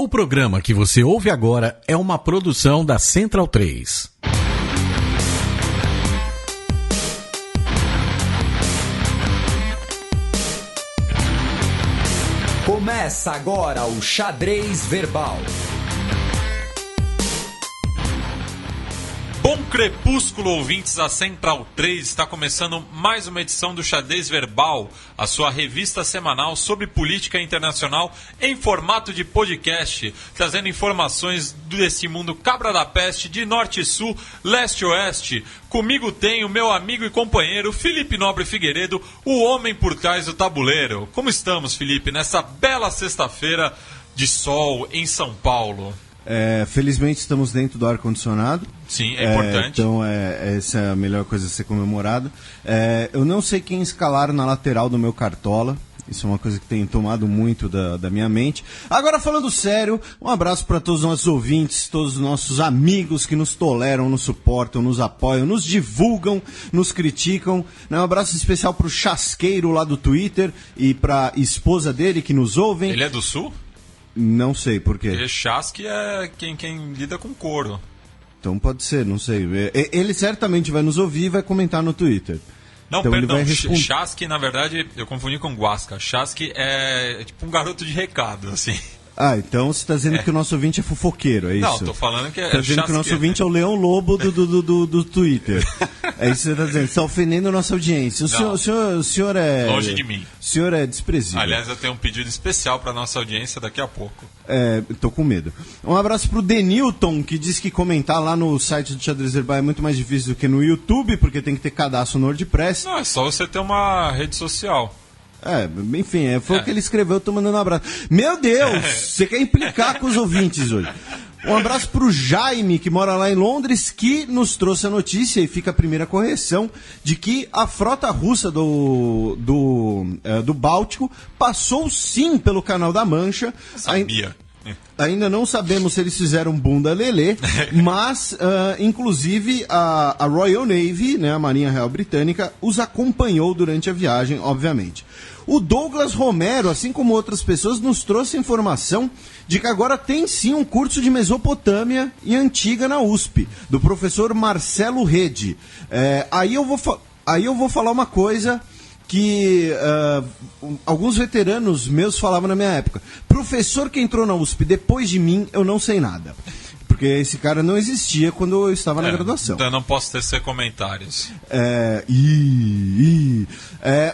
O programa que você ouve agora é uma produção da Central 3. Começa agora o Xadrez Verbal. Bom crepúsculo, ouvintes da Central 3, está começando mais uma edição do Xadrez Verbal, a sua revista semanal sobre política internacional em formato de podcast, trazendo informações desse mundo cabra da peste, de norte e sul, leste e oeste. Comigo tem o meu amigo e companheiro Felipe Nobre Figueiredo, o homem por trás do tabuleiro. Como estamos, Felipe, nessa bela sexta-feira de sol em São Paulo? Felizmente estamos dentro do ar-condicionado. Sim, é importante. Então essa é a melhor coisa a ser comemorada. Eu não sei quem escalaram na lateral do meu Cartola. Isso é uma coisa que tem tomado muito da minha mente. Agora, falando sério, um abraço para todos os nossos ouvintes, todos os nossos amigos que nos toleram, nos suportam, nos apoiam, nos divulgam, nos criticam. Um abraço especial para o Chasqueiro lá do Twitter e para a esposa dele que nos ouvem. Ele é do Sul? Não sei por quê. Porque Chasque é quem lida com couro. Então pode ser, não sei. Ele certamente vai nos ouvir e vai comentar no Twitter. Não, então, perdão, Chasque, na verdade, eu confundi com Guasca. Chasque é tipo um garoto de recado, assim. Ah, então você está dizendo que o nosso ouvinte é fofoqueiro, é isso? Não, tô falando que é... Está dizendo que o nosso ouvinte é o Leão Lobo do Twitter. É isso que você está dizendo. Você está ofendendo a nossa audiência. O senhor é... Longe de mim. O senhor é desprezível. Aliás, eu tenho um pedido especial para nossa audiência daqui a pouco. Tô com medo. Um abraço pro Denilton, que diz que comentar lá no site do Xadrez Verbal é muito mais difícil do que no YouTube, porque tem que ter cadastro no WordPress. Não, é só você ter uma rede social. Enfim, foi o que ele escreveu, eu tô mandando um abraço. Meu Deus, você quer implicar com os ouvintes hoje. Um abraço pro Jaime, que mora lá em Londres, que nos trouxe a notícia, e fica a primeira correção, de que a frota russa do Báltico passou sim pelo Canal da Mancha. Sabia. Ainda não sabemos se eles fizeram bunda lelê, mas, inclusive, a Royal Navy, né, a Marinha Real Britânica, os acompanhou durante a viagem, obviamente. O Douglas Romero, assim como outras pessoas, nos trouxe a informação de que agora tem sim um curso de Mesopotâmia e Antiga na USP, do professor Marcelo Rede. Aí eu vou falar uma coisa que alguns veteranos meus falavam na minha época. Professor que entrou na USP depois de mim, eu não sei nada. Porque esse cara não existia quando eu estava na graduação. Então eu não posso tecer comentários.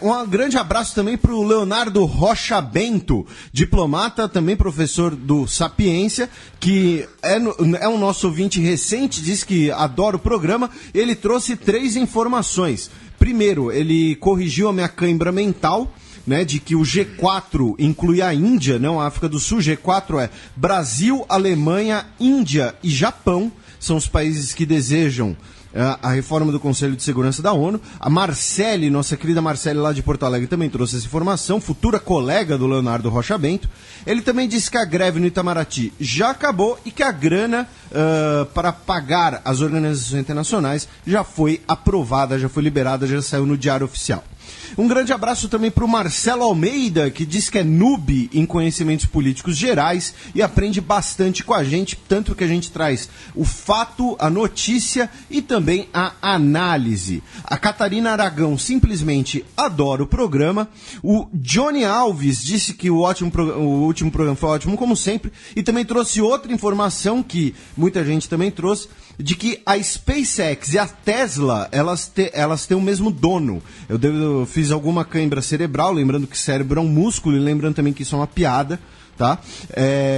Um grande abraço também para o Leonardo Rocha Bento, diplomata, também professor do Sapiência, que é um nosso ouvinte recente, diz que adora o programa. Ele trouxe 3 informações. Primeiro, ele corrigiu a minha cãibra mental, né, de que o G4 inclui a Índia, não a África do Sul. G4 é Brasil, Alemanha, Índia e Japão. São os países que desejam a reforma do Conselho de Segurança da ONU. A Marcele, nossa querida Marcele lá de Porto Alegre, também trouxe essa informação, futura colega do Leonardo Rocha Bento. Ele também disse que a greve no Itamaraty já acabou e que a grana para pagar as organizações internacionais já foi aprovada, já foi liberada, já saiu no Diário Oficial. Um grande abraço também para o Marcelo Almeida, que diz que é noob em conhecimentos políticos gerais e aprende bastante com a gente, tanto que a gente traz o fato, a notícia e também a análise. A Catarina Aragão simplesmente adora o programa. O Johnny Alves disse que o último programa foi ótimo, como sempre, e também trouxe outra informação que muita gente também trouxe, de que a SpaceX e a Tesla, elas têm o mesmo dono. Eu fiz alguma cãibra cerebral, lembrando que cérebro é um músculo, e lembrando também que isso é uma piada, tá?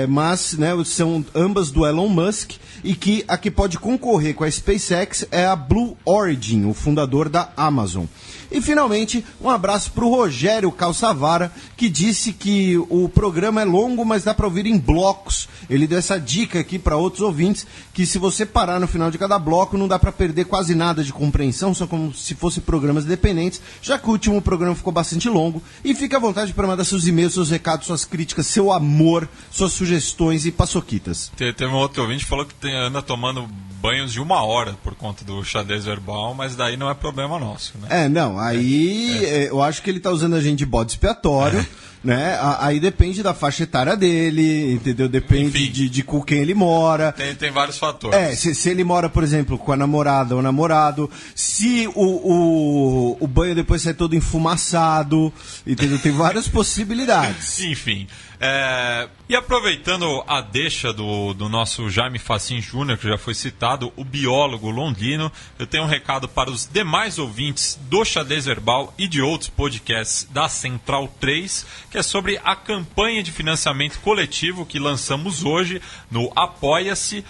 Mas, né, são ambas do Elon Musk, e que a que pode concorrer com a SpaceX é a Blue Origin, o fundador da Amazon. E, finalmente, um abraço para o Rogério Calçavara, que disse que o programa é longo, mas dá para ouvir em blocos. Ele deu essa dica aqui para outros ouvintes, que se você parar no final de cada bloco, não dá para perder quase nada de compreensão, só como se fossem programas independentes, já que o último programa ficou bastante longo. E fique à vontade para mandar seus e-mails, seus recados, suas críticas, seu amor, suas sugestões e paçoquitas. Teve um outro ouvinte que falou que anda tomando banhos de 1 hora por conta do xadrez verbal, mas daí não é problema nosso, né? Eu acho que ele tá usando a gente de bode expiatório, né? Aí depende da faixa etária dele, entendeu? Depende de com quem ele mora. Tem vários fatores. Se ele mora, por exemplo, com a namorada ou namorado, se o banho depois sai todo enfumaçado, entendeu? Tem várias possibilidades. Enfim. E aproveitando a deixa do nosso Jaime Fachin Júnior, que já foi citado, o biólogo londrino, eu tenho um recado para os demais ouvintes do Xadrez Verbal e de outros podcasts da Central 3, que é sobre a campanha de financiamento coletivo que lançamos hoje no Apoia-se,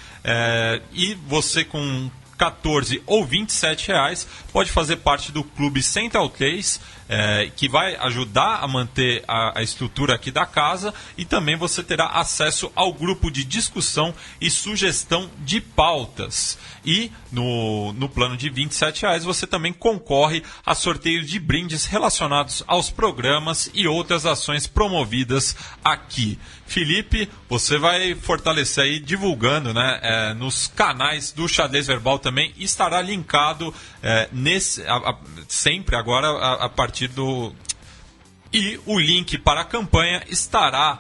e você com 14 ou 27 reais pode fazer parte do Clube Central 3, que vai ajudar a manter a estrutura aqui da casa, e também você terá acesso ao grupo de discussão e sugestão de pautas. E no plano de 27 reais você também concorre a sorteio de brindes relacionados aos programas e outras ações promovidas aqui. Felipe, você vai fortalecer aí divulgando, né, nos canais do Xadrez Verbal também, estará linkado sempre agora a partir do... E o link para a campanha estará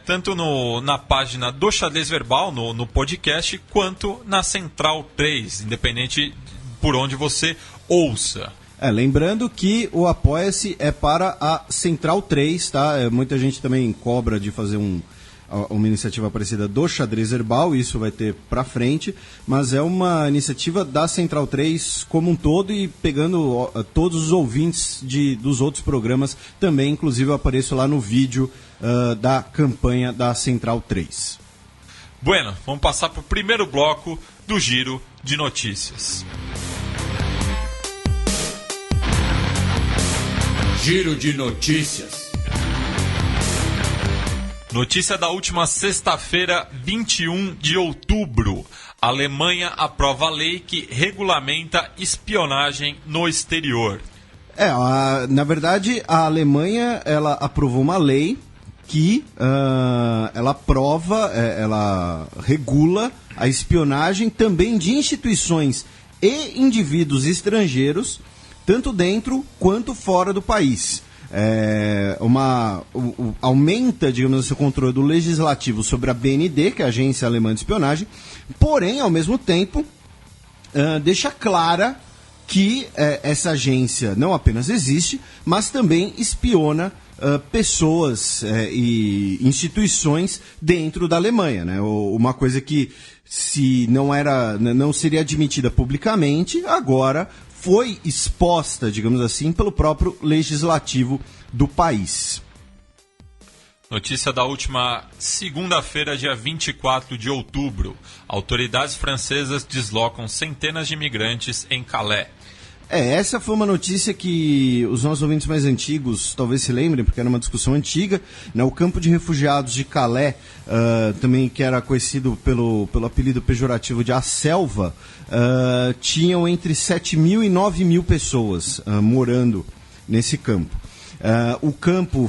tanto na página do Xadrez Verbal, no podcast, quanto na Central 3, independente por onde você ouça. Lembrando que o Apoia-se é para a Central 3, tá? Muita gente também cobra de fazer uma iniciativa parecida do Xadrez Verbal, isso vai ter pra frente, mas é uma iniciativa da Central 3 como um todo, e pegando todos os ouvintes dos outros programas também. Inclusive eu apareço lá no vídeo da campanha da Central 3. Bueno, vamos passar para o primeiro bloco do Giro de Notícias. Giro de Notícias. Notícia da última sexta-feira, 21 de outubro. A Alemanha aprova a lei que regulamenta espionagem no exterior. Na verdade, a Alemanha ela aprovou uma lei que ela regula a espionagem também de instituições e indivíduos estrangeiros, tanto dentro quanto fora do país. Aumenta, digamos assim, o controle do legislativo sobre a BND, que é a Agência Alemã de Espionagem, porém, ao mesmo tempo, deixa clara que essa agência não apenas existe, mas também espiona pessoas e instituições dentro da Alemanha, né? Uma coisa que não seria admitida publicamente, agora foi exposta, digamos assim, pelo próprio legislativo do país. Notícia da última segunda-feira, dia 24 de outubro. Autoridades francesas deslocam centenas de imigrantes em Calais. Essa foi uma notícia que os nossos ouvintes mais antigos talvez se lembrem, porque era uma discussão antiga, né? O campo de refugiados de Calais, também que era conhecido pelo apelido pejorativo de A Selva, tinham entre 7.000 e 9.000 pessoas morando nesse campo. O campo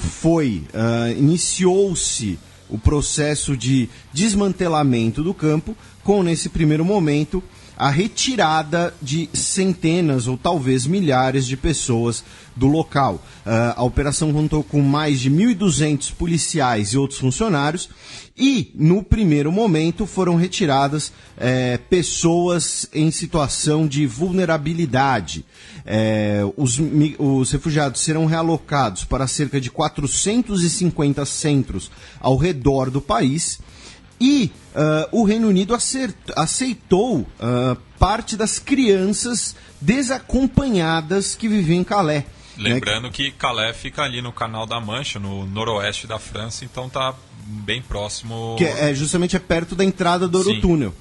iniciou-se o processo de desmantelamento do campo, com, nesse primeiro momento, a retirada de centenas ou talvez milhares de pessoas do local. A operação contou com mais de 1.200 policiais e outros funcionários, e no primeiro momento foram retiradas pessoas em situação de vulnerabilidade. Os refugiados serão realocados para cerca de 450 centros ao redor do país. E o Reino Unido aceitou parte das crianças desacompanhadas que viviam em Calais. Lembrando que Calais fica ali no Canal da Mancha, no noroeste da França, então está bem próximo... Justamente perto da entrada do Eurotúnel.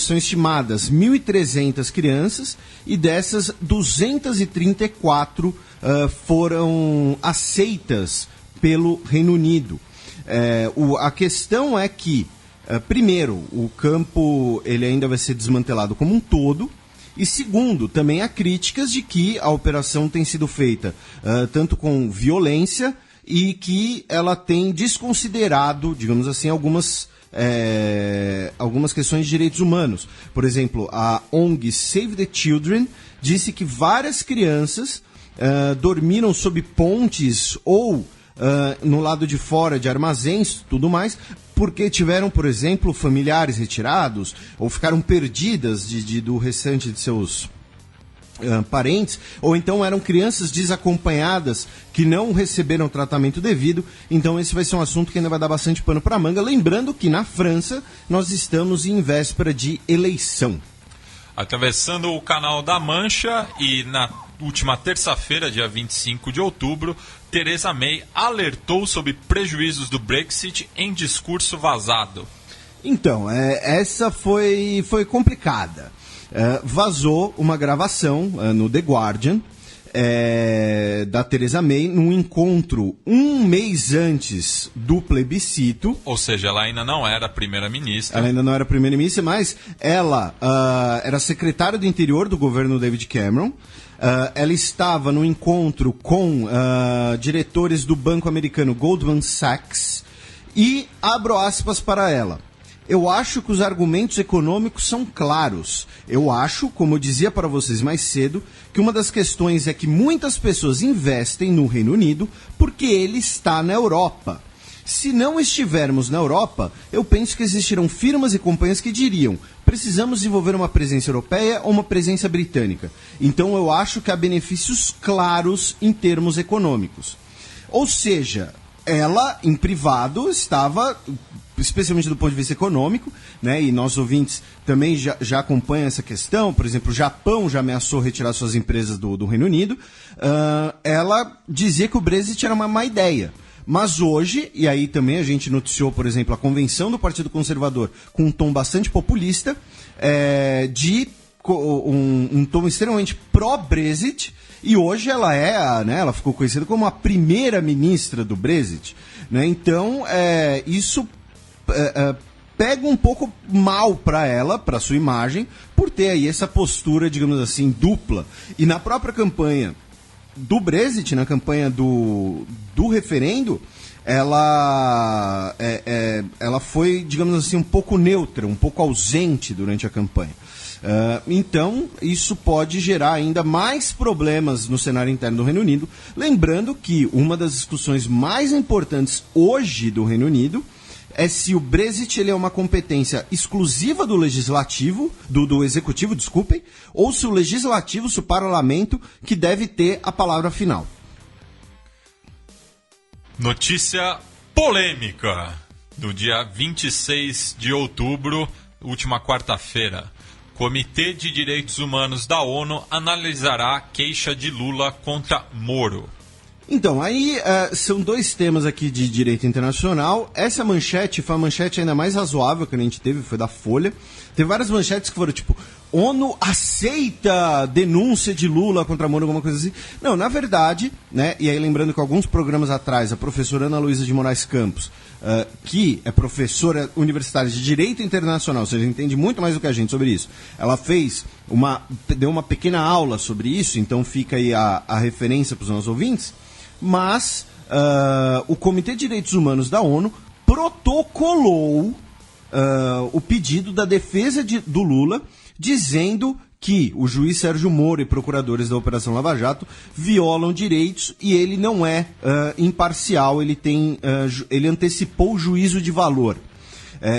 São estimadas 1.300 crianças, e dessas 234 foram aceitas pelo Reino Unido. A questão é que, primeiro, o campo ele ainda vai ser desmantelado como um todo, e segundo, também há críticas de que a operação tem sido feita tanto com violência e que ela tem desconsiderado, digamos assim, algumas questões de direitos humanos. Por exemplo, a ONG Save the Children disse que várias crianças dormiram sob pontes ou no lado de fora de armazéns, tudo mais, porque tiveram, por exemplo, familiares retirados ou ficaram perdidas do restante de seus parentes, ou então eram crianças desacompanhadas que não receberam tratamento devido. Então esse vai ser um assunto que ainda vai dar bastante pano para manga, lembrando que na França nós estamos em véspera de eleição. Atravessando o Canal da Mancha, e na última terça-feira, dia 25 de outubro, Theresa May alertou sobre prejuízos do Brexit em discurso vazado. Então, essa foi complicada. Vazou uma gravação no The Guardian da Theresa May num encontro um mês antes do plebiscito. Ou seja, ela ainda não era primeira-ministra. Ela ainda não era primeira-ministra, mas ela era secretária do interior do governo David Cameron. Ela estava no encontro com diretores do banco americano Goldman Sachs e abro aspas para ela. Eu acho que os argumentos econômicos são claros. Eu acho, como eu dizia para vocês mais cedo, que uma das questões é que muitas pessoas investem no Reino Unido porque ele está na Europa. Se não estivermos na Europa, eu penso que existirão firmas e companhias que diriam: precisamos desenvolver uma presença europeia ou uma presença britânica. Então eu acho que há benefícios claros em termos econômicos. Ou seja, ela, em privado, estava, especialmente do ponto de vista econômico, né, e nossos ouvintes também já acompanham essa questão. Por exemplo, o Japão já ameaçou retirar suas empresas do Reino Unido. Ela dizia que o Brexit era uma má ideia. Mas hoje, e aí também a gente noticiou, por exemplo, a convenção do Partido Conservador com um tom bastante populista, um tom extremamente pró-Brexit, e hoje ela ela ficou conhecida como a primeira-ministra do Brexit. Né? Então, isso pega um pouco mal para ela, para sua imagem, por ter aí essa postura, digamos assim, dupla. E na própria campanha do Brexit, na campanha do referendo, ela foi, digamos assim, um pouco neutra, um pouco ausente durante a campanha. Então, isso pode gerar ainda mais problemas no cenário interno do Reino Unido. Lembrando que uma das discussões mais importantes hoje do Reino Unido é se o Brexit ele é uma competência exclusiva do legislativo, do executivo, desculpem, ou se o legislativo, se o parlamento, que deve ter a palavra final. Notícia polêmica do dia 26 de outubro, última quarta-feira. Comitê de Direitos Humanos da ONU analisará a queixa de Lula contra Moro. Então, aí são dois temas aqui de direito internacional. Essa manchete foi a manchete ainda mais razoável que a gente teve, foi da Folha. Teve várias manchetes que foram tipo: ONU aceita denúncia de Lula contra Moro, alguma coisa assim. Não, na verdade, né, e aí lembrando que alguns programas atrás, a professora Ana Luísa de Moraes Campos, que é professora universitária de Direito Internacional, ou seja, entende muito mais do que a gente sobre isso, ela deu uma pequena aula sobre isso, então fica aí a referência para os nossos ouvintes. Mas o Comitê de Direitos Humanos da ONU protocolou o pedido da defesa do Lula, dizendo que o juiz Sérgio Moro e procuradores da Operação Lava Jato violam direitos e ele não é imparcial, ele antecipou o juízo de valor.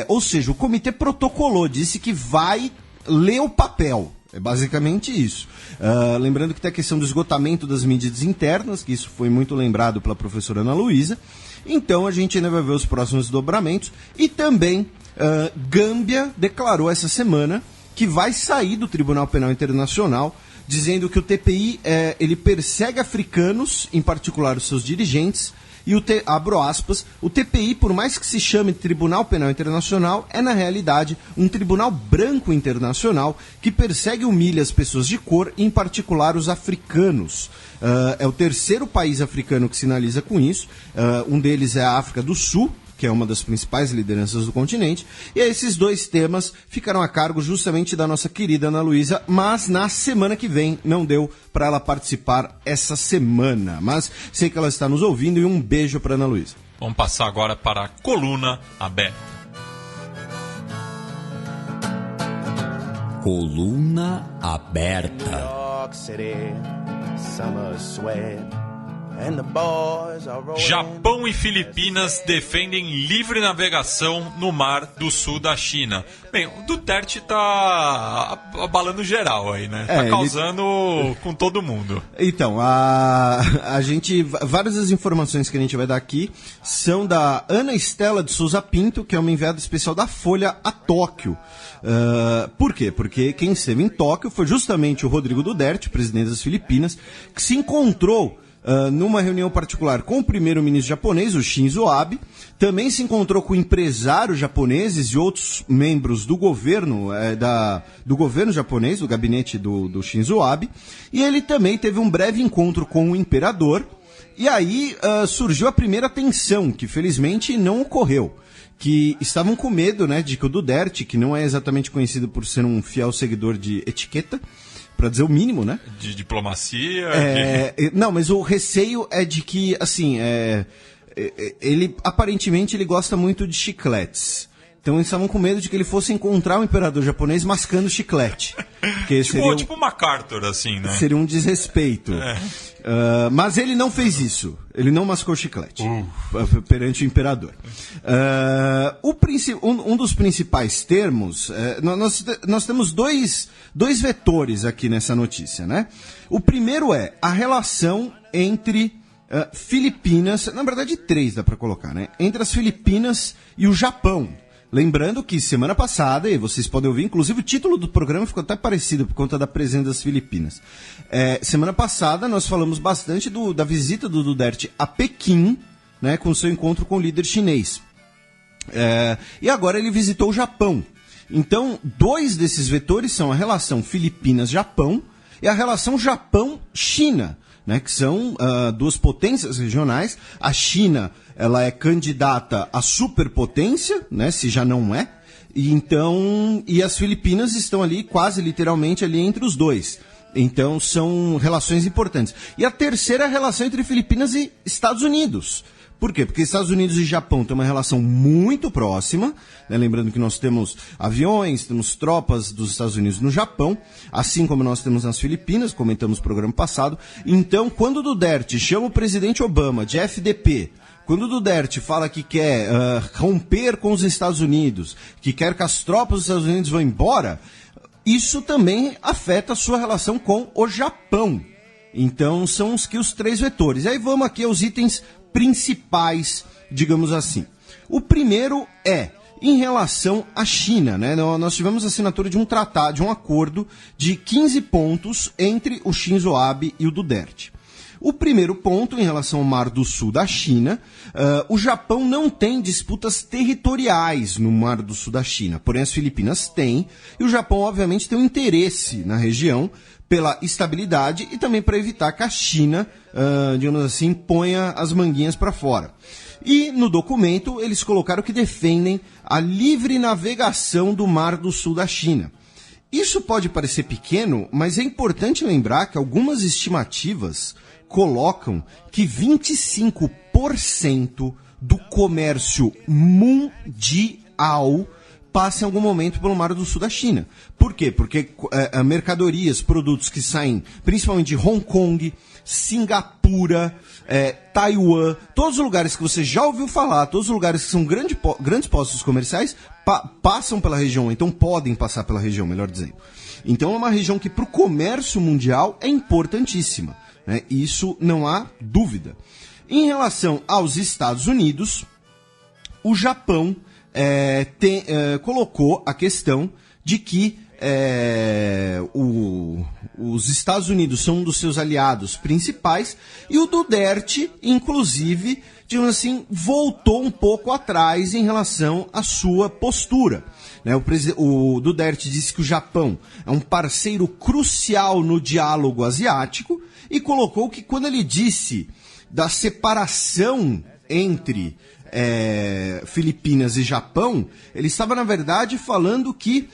Ou seja, o comitê protocolou, disse que vai ler o papel. É basicamente isso. Lembrando que tem a questão do esgotamento das mídias internas, que isso foi muito lembrado pela professora Ana Luísa. Então a gente ainda vai ver os próximos desdobramentos. E também Gâmbia declarou essa semana que vai sair do Tribunal Penal Internacional, dizendo que o TPI ele persegue africanos, em particular os seus dirigentes, e abro aspas, o TPI, por mais que se chame Tribunal Penal Internacional, é na realidade um tribunal branco internacional que persegue e humilha as pessoas de cor, em particular os africanos. É o terceiro país africano que sinaliza com isso, um deles é a África do Sul, que é uma das principais lideranças do continente, e esses 2 temas ficaram a cargo justamente da nossa querida Ana Luísa, mas na semana que vem não deu para ela participar essa semana, mas sei que ela está nos ouvindo e um beijo para Ana Luísa. Vamos passar agora para a coluna aberta. Coluna aberta. Japão e Filipinas defendem livre navegação no mar do sul da China. Bem, o Duterte tá abalando geral aí, né? Tá causando com todo mundo. Então, a gente... Várias das informações que a gente vai dar aqui são da Ana Estela de Souza Pinto, que é uma enviada especial da Folha a Tóquio. Por quê? Porque quem esteve em Tóquio foi justamente o Rodrigo Duterte, presidente das Filipinas, que se encontrou numa reunião particular com o primeiro-ministro japonês, o Shinzo Abe, também se encontrou com empresários japoneses e outros membros do governo, do governo japonês, do gabinete do Shinzo Abe, e ele também teve um breve encontro com o imperador, e aí surgiu a primeira tensão, que felizmente não ocorreu, que estavam com medo, né, de que o Duterte, que não é exatamente conhecido por ser um fiel seguidor de etiqueta, para dizer o mínimo, né? De diplomacia. Não, mas o receio é de que, assim, ele aparentemente ele gosta muito de chicletes. Então eles estavam com medo de que ele fosse encontrar o imperador japonês mascando chiclete. Tipo MacArthur, assim, né? Seria um desrespeito. Mas ele não fez isso. Ele não mascou chiclete perante o imperador. Um dos principais termos... Nós temos dois vetores aqui nessa notícia, né? O primeiro é a relação entre Filipinas... Na verdade, 3 dá para colocar, né? Entre as Filipinas e o Japão. Lembrando que semana passada, e vocês podem ouvir, inclusive o título do programa ficou até parecido por conta da presença das Filipinas. Semana passada nós falamos bastante da visita do Duterte a Pequim, né, com seu encontro com o líder chinês. E agora ele visitou o Japão. Então, 2 desses vetores são a relação Filipinas-Japão e a relação Japão-China, né, que são 2 potências regionais. A China, ela é candidata a superpotência, né, se já não é, e as Filipinas estão ali, quase literalmente, ali entre os 2. Então, são relações importantes. E a terceira é a relação entre Filipinas e Estados Unidos. Por quê? Porque Estados Unidos e Japão têm uma relação muito próxima, né? Lembrando que nós temos aviões, temos tropas dos Estados Unidos no Japão, assim como nós temos nas Filipinas, comentamos no programa passado. Então, quando o Duterte chama o presidente Obama de FDP, quando o Duterte fala que quer romper com os Estados Unidos, que quer que as tropas dos Estados Unidos vão embora, isso também afeta a sua relação com o Japão. Então, são os 3 vetores. E aí vamos aqui aos itens principais, digamos assim. O primeiro é em relação à China, né? Nós tivemos a assinatura de um tratado, de um acordo de 15 pontos entre o Shinzo Abe e o Duterte. O primeiro ponto, em relação ao Mar do Sul da China, o Japão não tem disputas territoriais no Mar do Sul da China, porém as Filipinas têm, e o Japão, obviamente, tem um interesse na região pela estabilidade e também para evitar que a China, digamos assim, ponha as manguinhas para fora. E no documento eles colocaram que defendem a livre navegação do Mar do Sul da China. Isso pode parecer pequeno, mas é importante lembrar que algumas estimativas colocam que 25% do comércio mundial passa em algum momento pelo Mar do Sul da China. Por quê? Porque mercadorias, produtos que saem principalmente de Hong Kong, Singapura, Taiwan, todos os lugares que você já ouviu falar, todos os lugares que são grandes postos comerciais, passam pela região, então podem passar pela região, melhor dizendo. Então é uma região que para o comércio mundial é importantíssima, né? Isso não há dúvida. Em relação aos Estados Unidos, o Japão colocou a questão de que os Estados Unidos são um dos seus aliados principais e o Duterte, inclusive, digamos assim, voltou um pouco atrás em relação à sua postura. Né? O Duterte disse que o Japão é um parceiro crucial no diálogo asiático e colocou que quando ele disse da separação entre Filipinas e Japão, ele estava, na verdade, falando que,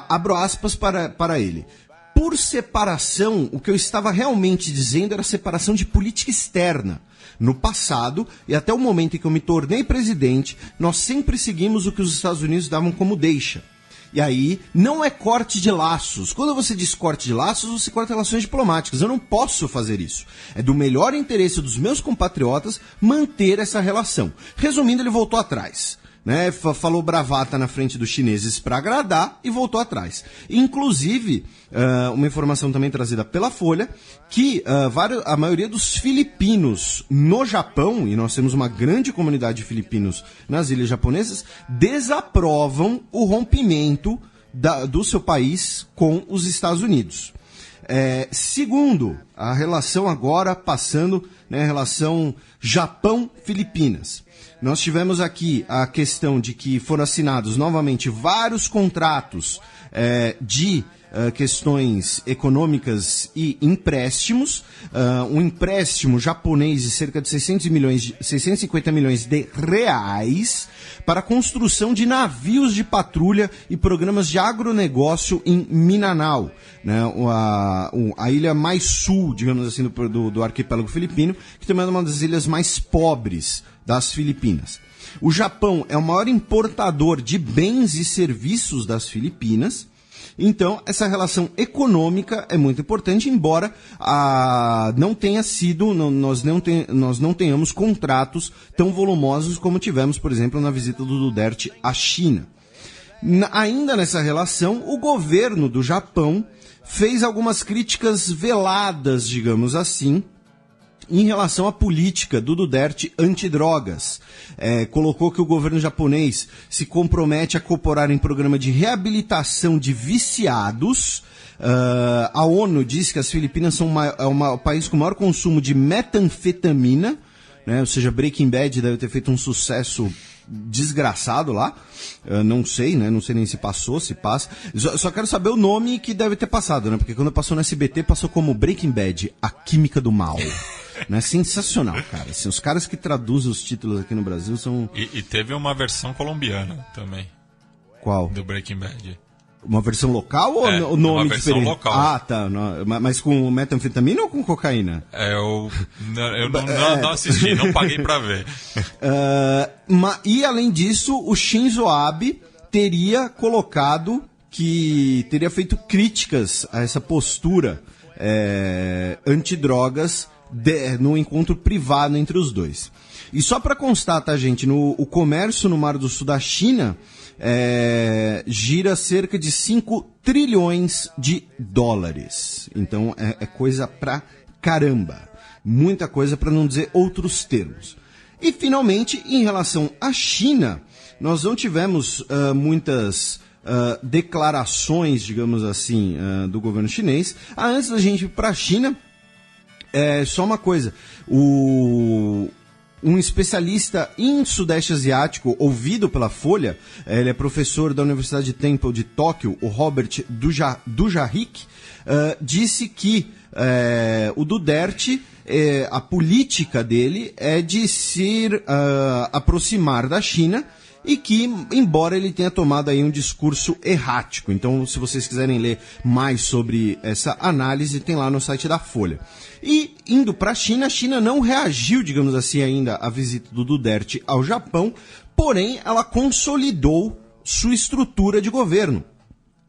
abro aspas para ele, por separação, o que eu estava realmente dizendo era separação de política externa. No passado, e até o momento em que eu me tornei presidente, nós sempre seguimos o que os Estados Unidos davam como deixa. E aí, não é corte de laços. Quando você diz corte de laços, você corta relações diplomáticas. Eu não posso fazer isso. É do melhor interesse dos meus compatriotas manter essa relação. Resumindo, ele voltou atrás. Né, falou bravata na frente dos chineses para agradar e voltou atrás. Inclusive, uma informação também trazida pela Folha, que a maioria dos filipinos no Japão, e nós temos uma grande comunidade de filipinos nas ilhas japonesas, desaprovam o rompimento do seu país com os Estados Unidos. Segundo, a relação agora passando, né, a relação Japão-Filipinas. Nós tivemos aqui a questão de que foram assinados novamente vários contratos de questões econômicas e empréstimos. Um empréstimo japonês de cerca de 650 milhões de reais para a construção de navios de patrulha e programas de agronegócio em Mindanao, né, a ilha mais sul, digamos assim, do arquipélago filipino, que também é uma das ilhas mais pobres das Filipinas. O Japão é o maior importador de bens e serviços das Filipinas, então essa relação econômica é muito importante, embora não tenha sido, nós não tenhamos contratos tão volumosos como tivemos, por exemplo, na visita do Duterte à China. Ainda nessa relação, o governo do Japão fez algumas críticas veladas, digamos assim, em relação à política do Duterte antidrogas. Colocou que o governo japonês se compromete a cooperar em programa de reabilitação de viciados. A ONU diz que as Filipinas são o país com maior consumo de metanfetamina, né? Ou seja, Breaking Bad deve ter feito um sucesso desgraçado lá. Não sei, né? Não sei nem se passou, se passa. Só quero saber o nome que deve ter passado, né? Porque quando passou no SBT, passou como Breaking Bad, a química do mal. Né? Sensacional, cara. Assim, os caras que traduzem os títulos aqui no Brasil são... E teve uma versão colombiana também. Qual? Do Breaking Bad. Uma versão local ou o nome uma versão diferente? Local. Ah, tá. Mas com metanfetamina ou com cocaína? Eu não assisti, não paguei pra ver. E além disso, o Shinzo Abe teria teria feito críticas a essa postura antidrogas no encontro privado entre os dois. E só para constar, tá, gente, o comércio no Mar do Sul da China gira cerca de 5 trilhões de dólares. Então é coisa pra caramba. Muita coisa, para não dizer outros termos. E finalmente, em relação à China, nós não tivemos muitas declarações, digamos assim, do governo chinês. Antes da gente ir para a China, só uma coisa. Um especialista em Sudeste Asiático, ouvido pela Folha, ele é professor da Universidade Temple de Tóquio, o Robert Dujarric, disse que o Duterte, a política dele é de se aproximar da China e que, embora ele tenha tomado aí um discurso errático. Então, se vocês quiserem ler mais sobre essa análise, tem lá no site da Folha. E, indo para a China não reagiu, digamos assim, ainda à visita do Duterte ao Japão, porém, ela consolidou sua estrutura de governo.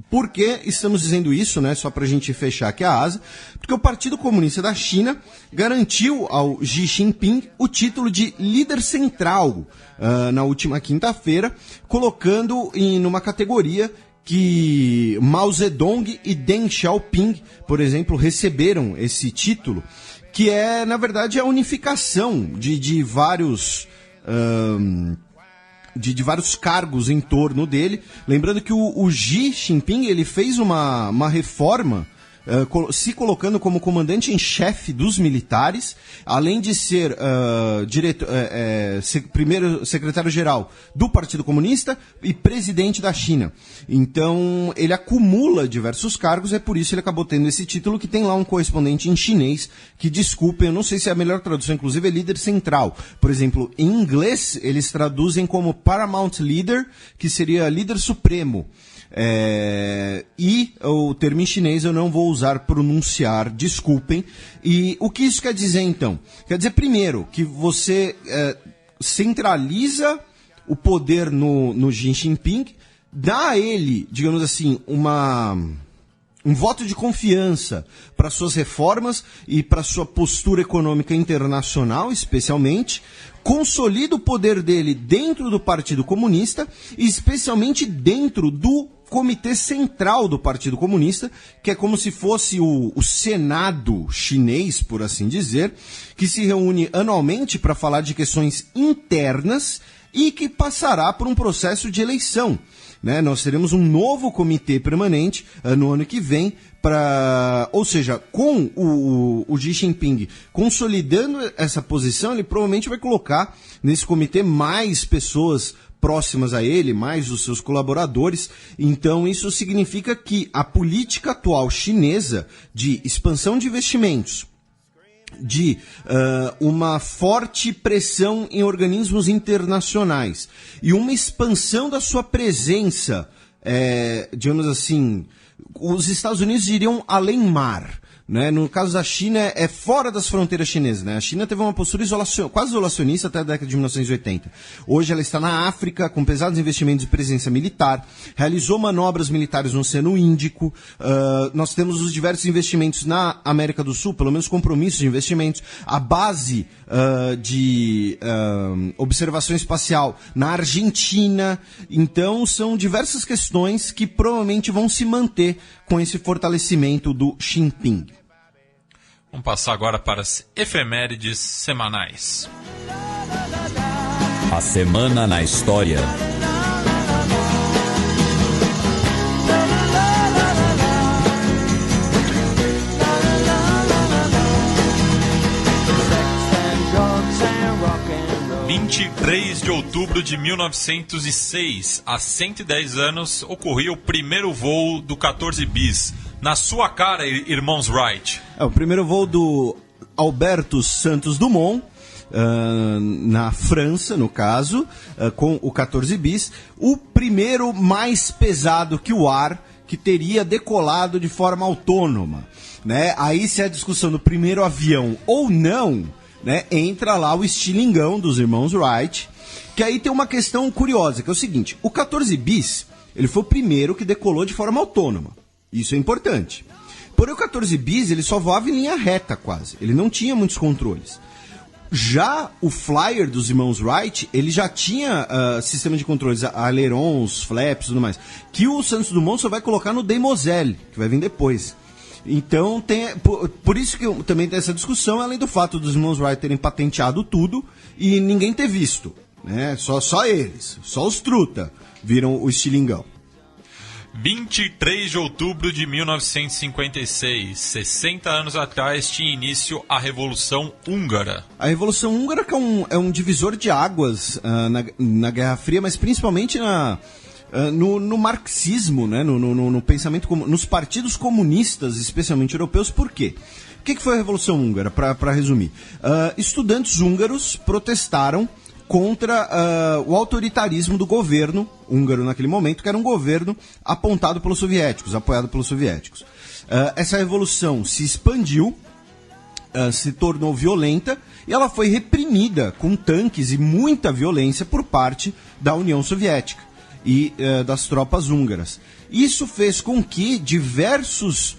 Por que estamos dizendo isso, né? Só para a gente fechar aqui a asa. Porque o Partido Comunista da China garantiu ao Xi Jinping o título de líder central na última quinta-feira, colocando numa categoria que Mao Zedong e Deng Xiaoping, por exemplo, receberam esse título, que na verdade, a unificação de vários... De vários cargos em torno dele. Lembrando que o Xi Jinping ele fez uma reforma se colocando como comandante em chefe dos militares, além de ser primeiro secretário-geral do Partido Comunista e presidente da China. Então, ele acumula diversos cargos, é por isso que ele acabou tendo esse título, que tem lá um correspondente em chinês, que, desculpem, eu não sei se é a melhor tradução, inclusive é líder central. Por exemplo, em inglês, eles traduzem como Paramount Leader, que seria líder supremo. E o termo em chinês eu não vou usar pronunciar, desculpem. E o que isso quer dizer, então? Quer dizer, primeiro, que você centraliza o poder no Xi Jinping, dá a ele, digamos assim, um voto de confiança para suas reformas e para sua postura econômica internacional, especialmente, consolida o poder dele dentro do Partido Comunista e especialmente dentro do Comitê Central do Partido Comunista, que é como se fosse o Senado chinês, por assim dizer, que se reúne anualmente para falar de questões internas e que passará por um processo de eleição. Nós teremos um novo comitê permanente no ano que vem, ou seja, com o Xi Jinping consolidando essa posição, ele provavelmente vai colocar nesse comitê mais pessoas próximas a ele, mais os seus colaboradores. Então isso significa que a política atual chinesa de expansão de investimentos, de uma forte pressão em organismos internacionais e uma expansão da sua presença, digamos assim, os Estados Unidos diriam além mar. No caso da China, é fora das fronteiras chinesas. A China teve uma postura quase isolacionista até a década de 1980. Hoje ela está na África, com pesados investimentos de presença militar, realizou manobras militares no Oceano Índico, nós temos os diversos investimentos na América do Sul, pelo menos compromissos de investimentos, a base de observação espacial na Argentina. Então são diversas questões que provavelmente vão se manter com esse fortalecimento do Xi Jinping. Vamos passar agora para as efemérides semanais. A semana na história. Em 23 de outubro de 1906, há 110 anos, ocorria o primeiro voo do 14 bis. Na sua cara, irmãos Wright. O primeiro voo do Alberto Santos Dumont, na França, no caso, com o 14 bis. O primeiro mais pesado que o ar, que teria decolado de forma autônoma. Aí, se é a discussão do primeiro avião ou não, entra lá o estilingão dos irmãos Wright, que aí tem uma questão curiosa, que é o seguinte: o 14 bis, ele foi o primeiro que decolou de forma autônoma. Isso é importante. Porém, o 14 bis, ele só voava em linha reta quase. Ele não tinha muitos controles. Já o Flyer dos irmãos Wright, ele já tinha sistema de controles, ailerons, flaps e tudo mais, que o Santos Dumont só vai colocar no Demoiselle, que vai vir depois. Então, por isso que também tem essa discussão, além do fato dos irmãos Wright terem patenteado tudo e ninguém ter visto. Só eles, só os truta viram o estilingão. 23 de outubro de 1956, 60 anos atrás, tinha início a Revolução Húngara. A Revolução Húngara que é um divisor de águas na Guerra Fria, mas principalmente no marxismo, no pensamento, nos partidos comunistas, especialmente europeus. Por quê? O que foi a Revolução Húngara, para resumir? Estudantes húngaros protestaram contra o autoritarismo do governo húngaro naquele momento, que era um governo apontado pelos soviéticos, apoiado pelos soviéticos. Essa revolução se expandiu, se tornou violenta, e ela foi reprimida com tanques e muita violência por parte da União Soviética e das tropas húngaras. Isso fez com que diversos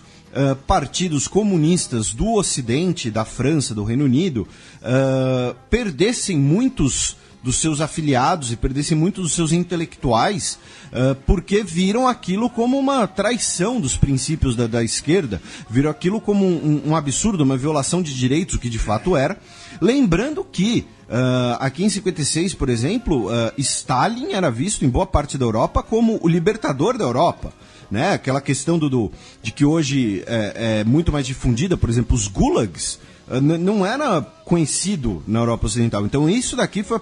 partidos comunistas do Ocidente, da França, do Reino Unido, perdessem muitos dos seus afiliados e perdessem muito dos seus intelectuais, porque viram aquilo como uma traição dos princípios da esquerda, viram aquilo como um absurdo, uma violação de direitos, o que de fato era. Lembrando que aqui em 56, por exemplo, Stalin era visto em boa parte da Europa como o libertador da Europa. Né? Aquela questão de que hoje é muito mais difundida, por exemplo, os gulags, não era conhecido na Europa Ocidental. Então isso daqui foi o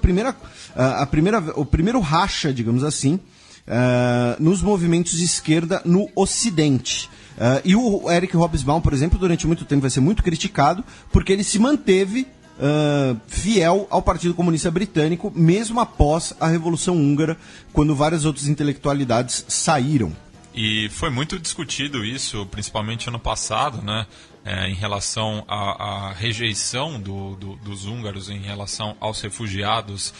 primeiro racha, digamos assim, nos movimentos de esquerda no Ocidente. E o Eric Hobsbawm, por exemplo, durante muito tempo vai ser muito criticado porque ele se manteve fiel ao Partido Comunista Britânico, mesmo após a Revolução Húngara, quando várias outras intelectualidades saíram. E foi muito discutido isso, principalmente ano passado, né? Em relação à rejeição dos húngaros em relação aos refugiados,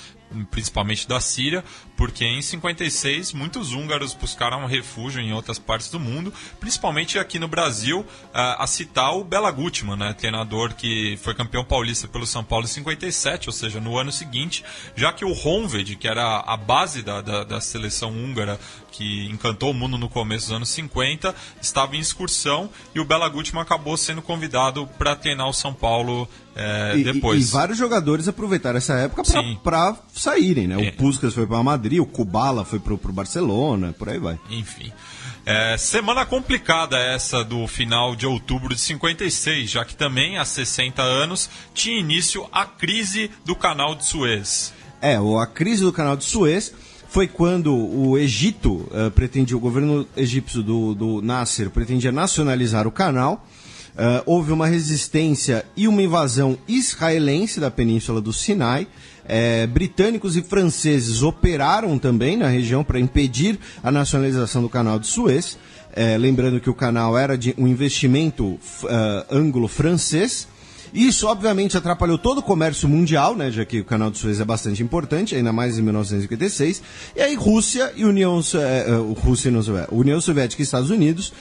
principalmente da Síria, porque em 56 muitos húngaros buscaram refúgio em outras partes do mundo, principalmente aqui no Brasil, a citar o Bela Gutmann, né, treinador que foi campeão paulista pelo São Paulo em 57, ou seja, no ano seguinte, já que o Honvéd, que era a base da seleção húngara, que encantou o mundo no começo dos anos 50, estava em excursão e o Bela Gutmann acabou sendo convidado para treinar o São Paulo depois. E vários jogadores aproveitaram essa época para saírem, né? O Puskás foi para Madrid, o Kubala foi pro Barcelona, por aí vai. Enfim. Semana complicada essa do final de outubro de 56, já que também há 60 anos tinha início a crise do Canal de Suez. A crise do Canal de Suez foi quando o Egito o governo egípcio do Nasser pretendia nacionalizar o canal. Houve uma resistência e uma invasão israelense da Península do Sinai. Britânicos e franceses operaram também na região para impedir a nacionalização do Canal de Suez. Lembrando que o canal era de um investimento anglo-francês. Isso, obviamente, atrapalhou todo o comércio mundial, né, já que o Canal de Suez é bastante importante, ainda mais em 1956. E aí Rússia e União Soviética e Estados Unidos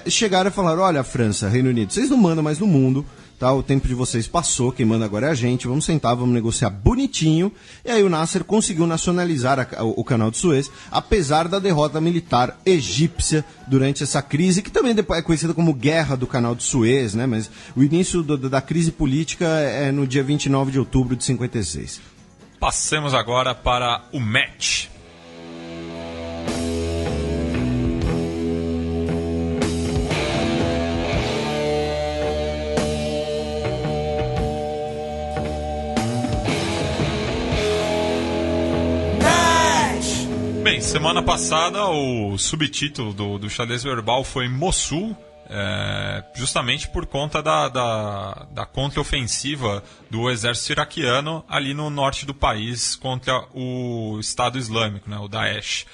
chegaram e falaram: olha, França, Reino Unido, vocês não mandam mais no mundo, tá? O tempo de vocês passou, quem manda agora é a gente, vamos sentar, vamos negociar bonitinho. E aí o Nasser conseguiu nacionalizar o Canal de Suez, apesar da derrota militar egípcia durante essa crise, que também depois é conhecida como Guerra do Canal de Suez, né? Mas o início da crise política é no dia 29 de outubro de 56. Passemos agora para o match. Bem, semana passada o subtítulo do Xadrez Verbal foi Mossul, justamente por conta da contraofensiva do exército iraquiano ali no norte do país contra o Estado Islâmico, né, o Daesh.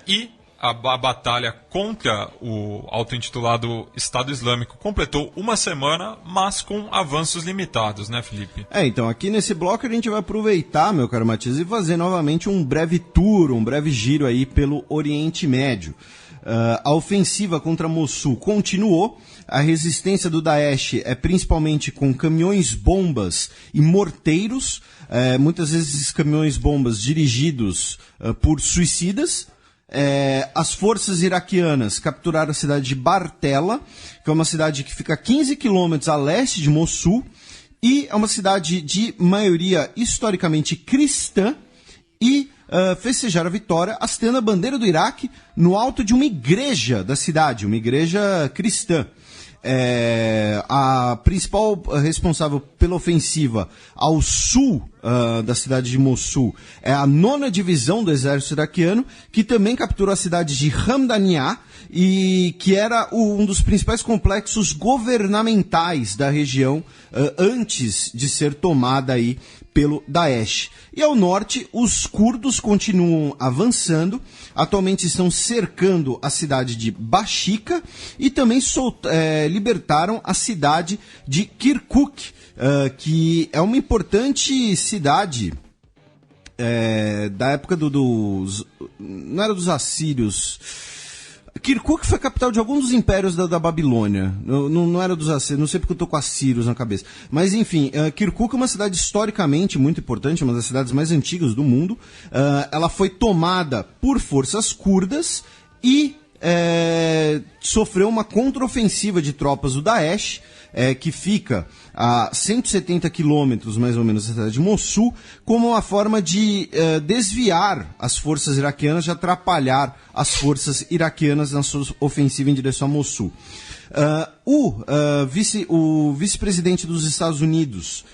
E a batalha contra o auto-intitulado Estado Islâmico completou uma semana, mas com avanços limitados, né, Felipe? Então aqui nesse bloco a gente vai aproveitar, meu caro Matias, e fazer novamente um breve tour, um breve giro aí pelo Oriente Médio. A ofensiva contra Mossul continuou. A resistência do Daesh é principalmente com caminhões-bombas e morteiros, muitas vezes esses caminhões-bombas dirigidos por suicidas. As forças iraquianas capturaram a cidade de Bartella, que é uma cidade que fica a 15 quilômetros a leste de Mossul, e é uma cidade de maioria historicamente cristã, e festejaram a vitória hasteando a bandeira do Iraque no alto de uma igreja da cidade, uma igreja cristã. A principal responsável pela ofensiva ao sul da cidade de Mossul é a 9ª Divisão do Exército Iraquiano, que também capturou a cidade de Hamdaniya, e que era um dos principais complexos governamentais da região antes de ser tomada aí pelo Daesh. E ao norte, os curdos continuam avançando, atualmente estão cercando a cidade de Bashika e também libertaram a cidade de Kirkuk, que é uma importante cidade da época não era dos assírios. Kirkuk foi a capital de algum dos impérios da Babilônia. Não era dos assírios, não sei porque eu tô com assírios na cabeça. Mas enfim, Kirkuk é uma cidade historicamente muito importante, uma das cidades mais antigas do mundo. Ela foi tomada por forças curdas e sofreu uma contraofensiva de tropas do Daesh, que fica a 170 quilômetros, mais ou menos, da cidade de Mossul, como uma forma de desviar as forças iraquianas, de atrapalhar as forças iraquianas na sua ofensiva em direção a Mossul. O vice-presidente dos Estados Unidos...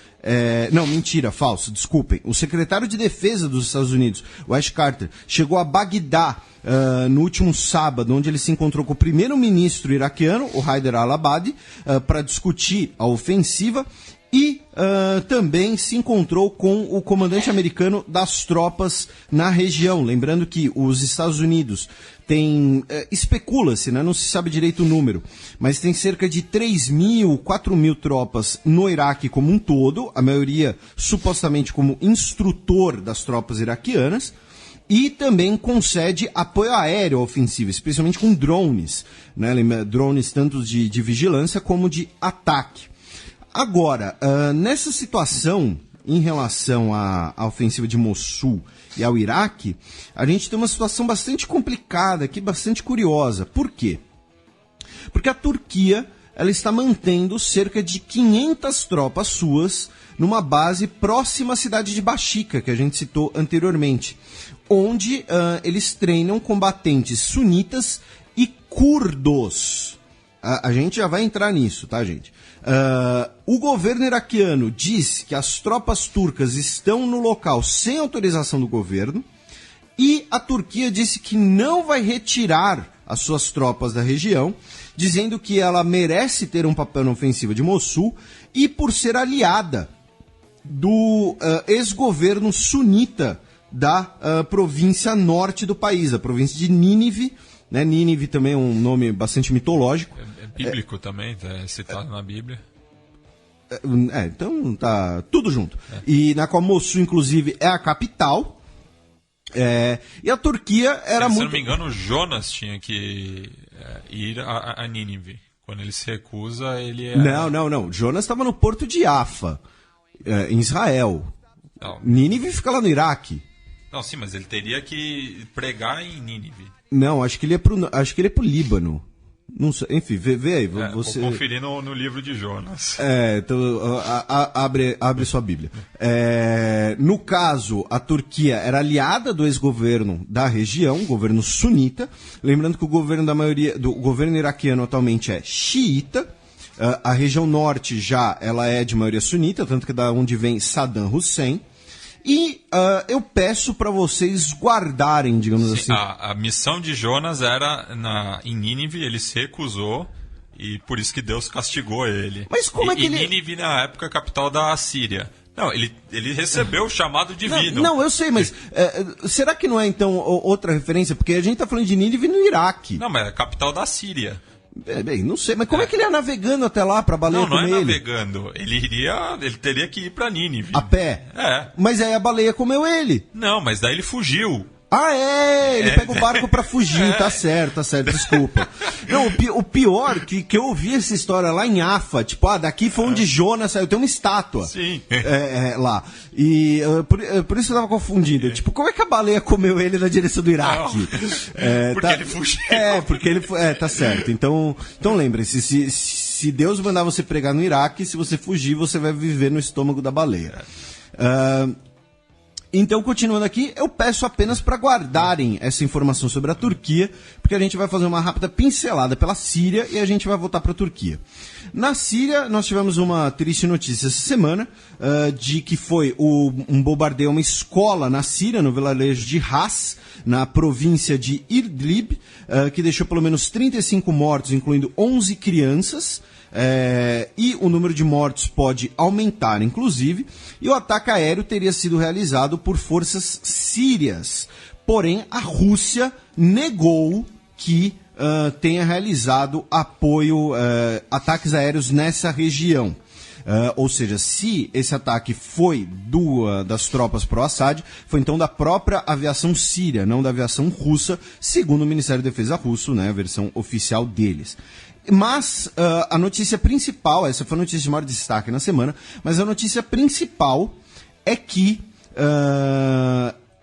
não, mentira, falso, desculpem. O secretário de Defesa dos Estados Unidos, o Ash Carter, chegou a Bagdá no último sábado, onde ele se encontrou com o primeiro-ministro iraquiano, o Haider al-Abadi, para discutir a ofensiva, e também se encontrou com o comandante americano das tropas na região. Lembrando que os Estados Unidos têm, especula-se, né? Não se sabe direito o número, mas tem cerca de 3.000, 4.000 tropas no Iraque como um todo, a maioria supostamente como instrutor das tropas iraquianas, e também concede apoio aéreo à ofensiva, especialmente com drones, né? Drones tanto de vigilância como de ataque. Agora, nessa situação, em relação à ofensiva de Mossul e ao Iraque, a gente tem uma situação bastante complicada aqui, bastante curiosa. Por quê? Porque a Turquia ela está mantendo cerca de 500 tropas suas numa base próxima à cidade de Bashika, que a gente citou anteriormente, onde eles treinam combatentes sunitas e curdos. A gente já vai entrar nisso, tá, gente? O governo iraquiano diz que as tropas turcas estão no local sem autorização do governo, e a Turquia disse que não vai retirar as suas tropas da região, dizendo que ela merece ter um papel na ofensiva de Mossul e por ser aliada do ex-governo sunita da província norte do país, a província de Nínive, né? Nínive também é um nome bastante mitológico. É bíblico também, é citado na Bíblia. Então tá tudo junto. E na qual Mossul, inclusive, é a capital. E a Turquia era muito... Se não me engano, Jonas tinha que ir a Nínive. Quando ele se recusa, ele é... Não. Jonas estava no porto de Jaffa, em Israel. Não. Nínive fica lá no Iraque. Não, sim, mas ele teria que pregar em Nínive. Não, acho que ele é pro Líbano. Não sei, enfim, vê aí. Você... Vou conferir no livro de Jonas. Então abre sua Bíblia. No caso, a Turquia era aliada do ex-governo da região, governo sunita. Lembrando que o governo do governo iraquiano atualmente é xiita. A região norte já ela é de maioria sunita, tanto que é da onde vem Saddam Hussein. E eu peço para vocês guardarem, digamos assim... A missão de Jonas era em Nínive, ele se recusou e por isso que Deus castigou ele. Mas como é que ele... Nínive, na época, é a capital da Síria. Não, ele recebeu o chamado divino. Não, eu sei, mas será que não é, então, outra referência? Porque a gente tá falando de Nínive no Iraque. Não, mas é a capital da Síria. Bem, não sei, mas como é que ele ia navegando até lá pra baleia comer ele? Não é navegando, ele teria que ir pra Nínive. A pé? Mas aí a baleia comeu ele. Não, mas daí ele fugiu. Ele pega o barco pra fugir, tá certo, desculpa. Não, o pior que eu ouvi essa história lá em Jaffa, tipo, daqui foi onde Jonas saiu, tem uma estátua. Sim. Lá. E por isso eu tava confundindo. Tipo, como é que a baleia comeu ele na direção do Iraque? Porque ele fugiu. Porque ele foi. Tá certo. Então lembre-se, se Deus mandar você pregar no Iraque, se você fugir, você vai viver no estômago da baleia. Então, continuando aqui, eu peço apenas para guardarem essa informação sobre a Turquia, porque a gente vai fazer uma rápida pincelada pela Síria e a gente vai voltar para a Turquia. Na Síria, nós tivemos uma triste notícia essa semana, de que foi um bombardeio a uma escola na Síria, no vilarejo de Has, na província de Idlib, que deixou pelo menos 35 mortos, incluindo 11 crianças. E o número de mortos pode aumentar, inclusive, e o ataque aéreo teria sido realizado por forças sírias. Porém, a Rússia negou que tenha realizado ataques aéreos nessa região. Ou seja, se esse ataque foi das tropas pró-Assad, foi então da própria aviação síria, não da aviação russa, segundo o Ministério da Defesa russo, né, a versão oficial deles. Mas a notícia principal, essa foi a notícia de maior destaque na semana, mas a notícia principal é que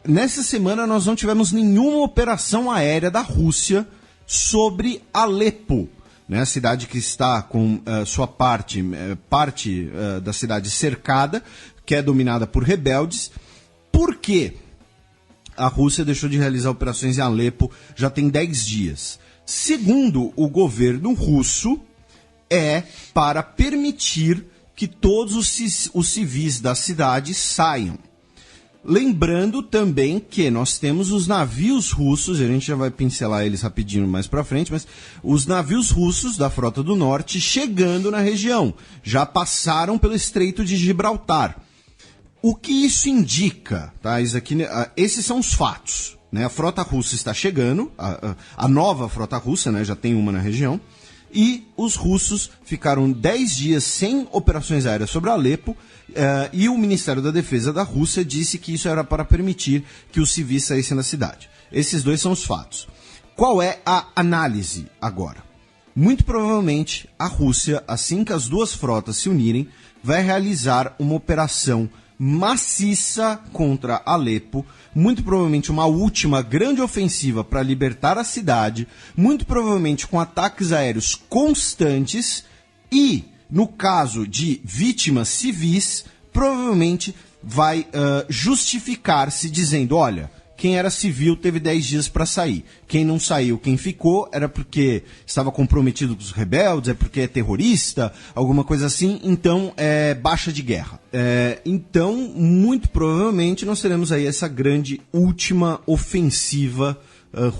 nessa semana nós não tivemos nenhuma operação aérea da Rússia sobre Alepo, né, a cidade que está com sua parte da cidade cercada, que é dominada por rebeldes. Por quê? A Rússia deixou de realizar operações em Alepo já tem 10 dias. Segundo o governo russo, é para permitir que todos os civis da cidade saiam. Lembrando também que nós temos os navios russos, a gente já vai pincelar eles rapidinho mais pra frente, mas os navios russos da Frota do Norte chegando na região, já passaram pelo Estreito de Gibraltar. O que isso indica? Tá? Esses são os fatos. Né? A frota russa está chegando, a nova frota russa, né? Já tem uma na região, e os russos ficaram 10 dias sem operações aéreas sobre Alepo, e o Ministério da Defesa da Rússia disse que isso era para permitir que os civis saíssem da cidade. Esses dois são os fatos. Qual é a análise agora? Muito provavelmente a Rússia, assim que as duas frotas se unirem, vai realizar uma operação maciça contra Alepo, muito provavelmente uma última grande ofensiva para libertar a cidade, muito provavelmente com ataques aéreos constantes e, no caso de vítimas civis, provavelmente vai justificar-se dizendo, olha, quem era civil teve 10 dias para sair. Quem não saiu, quem ficou, era porque estava comprometido com os rebeldes, é porque é terrorista, alguma coisa assim, então é baixa de guerra. Então, muito provavelmente, nós teremos aí essa grande última ofensiva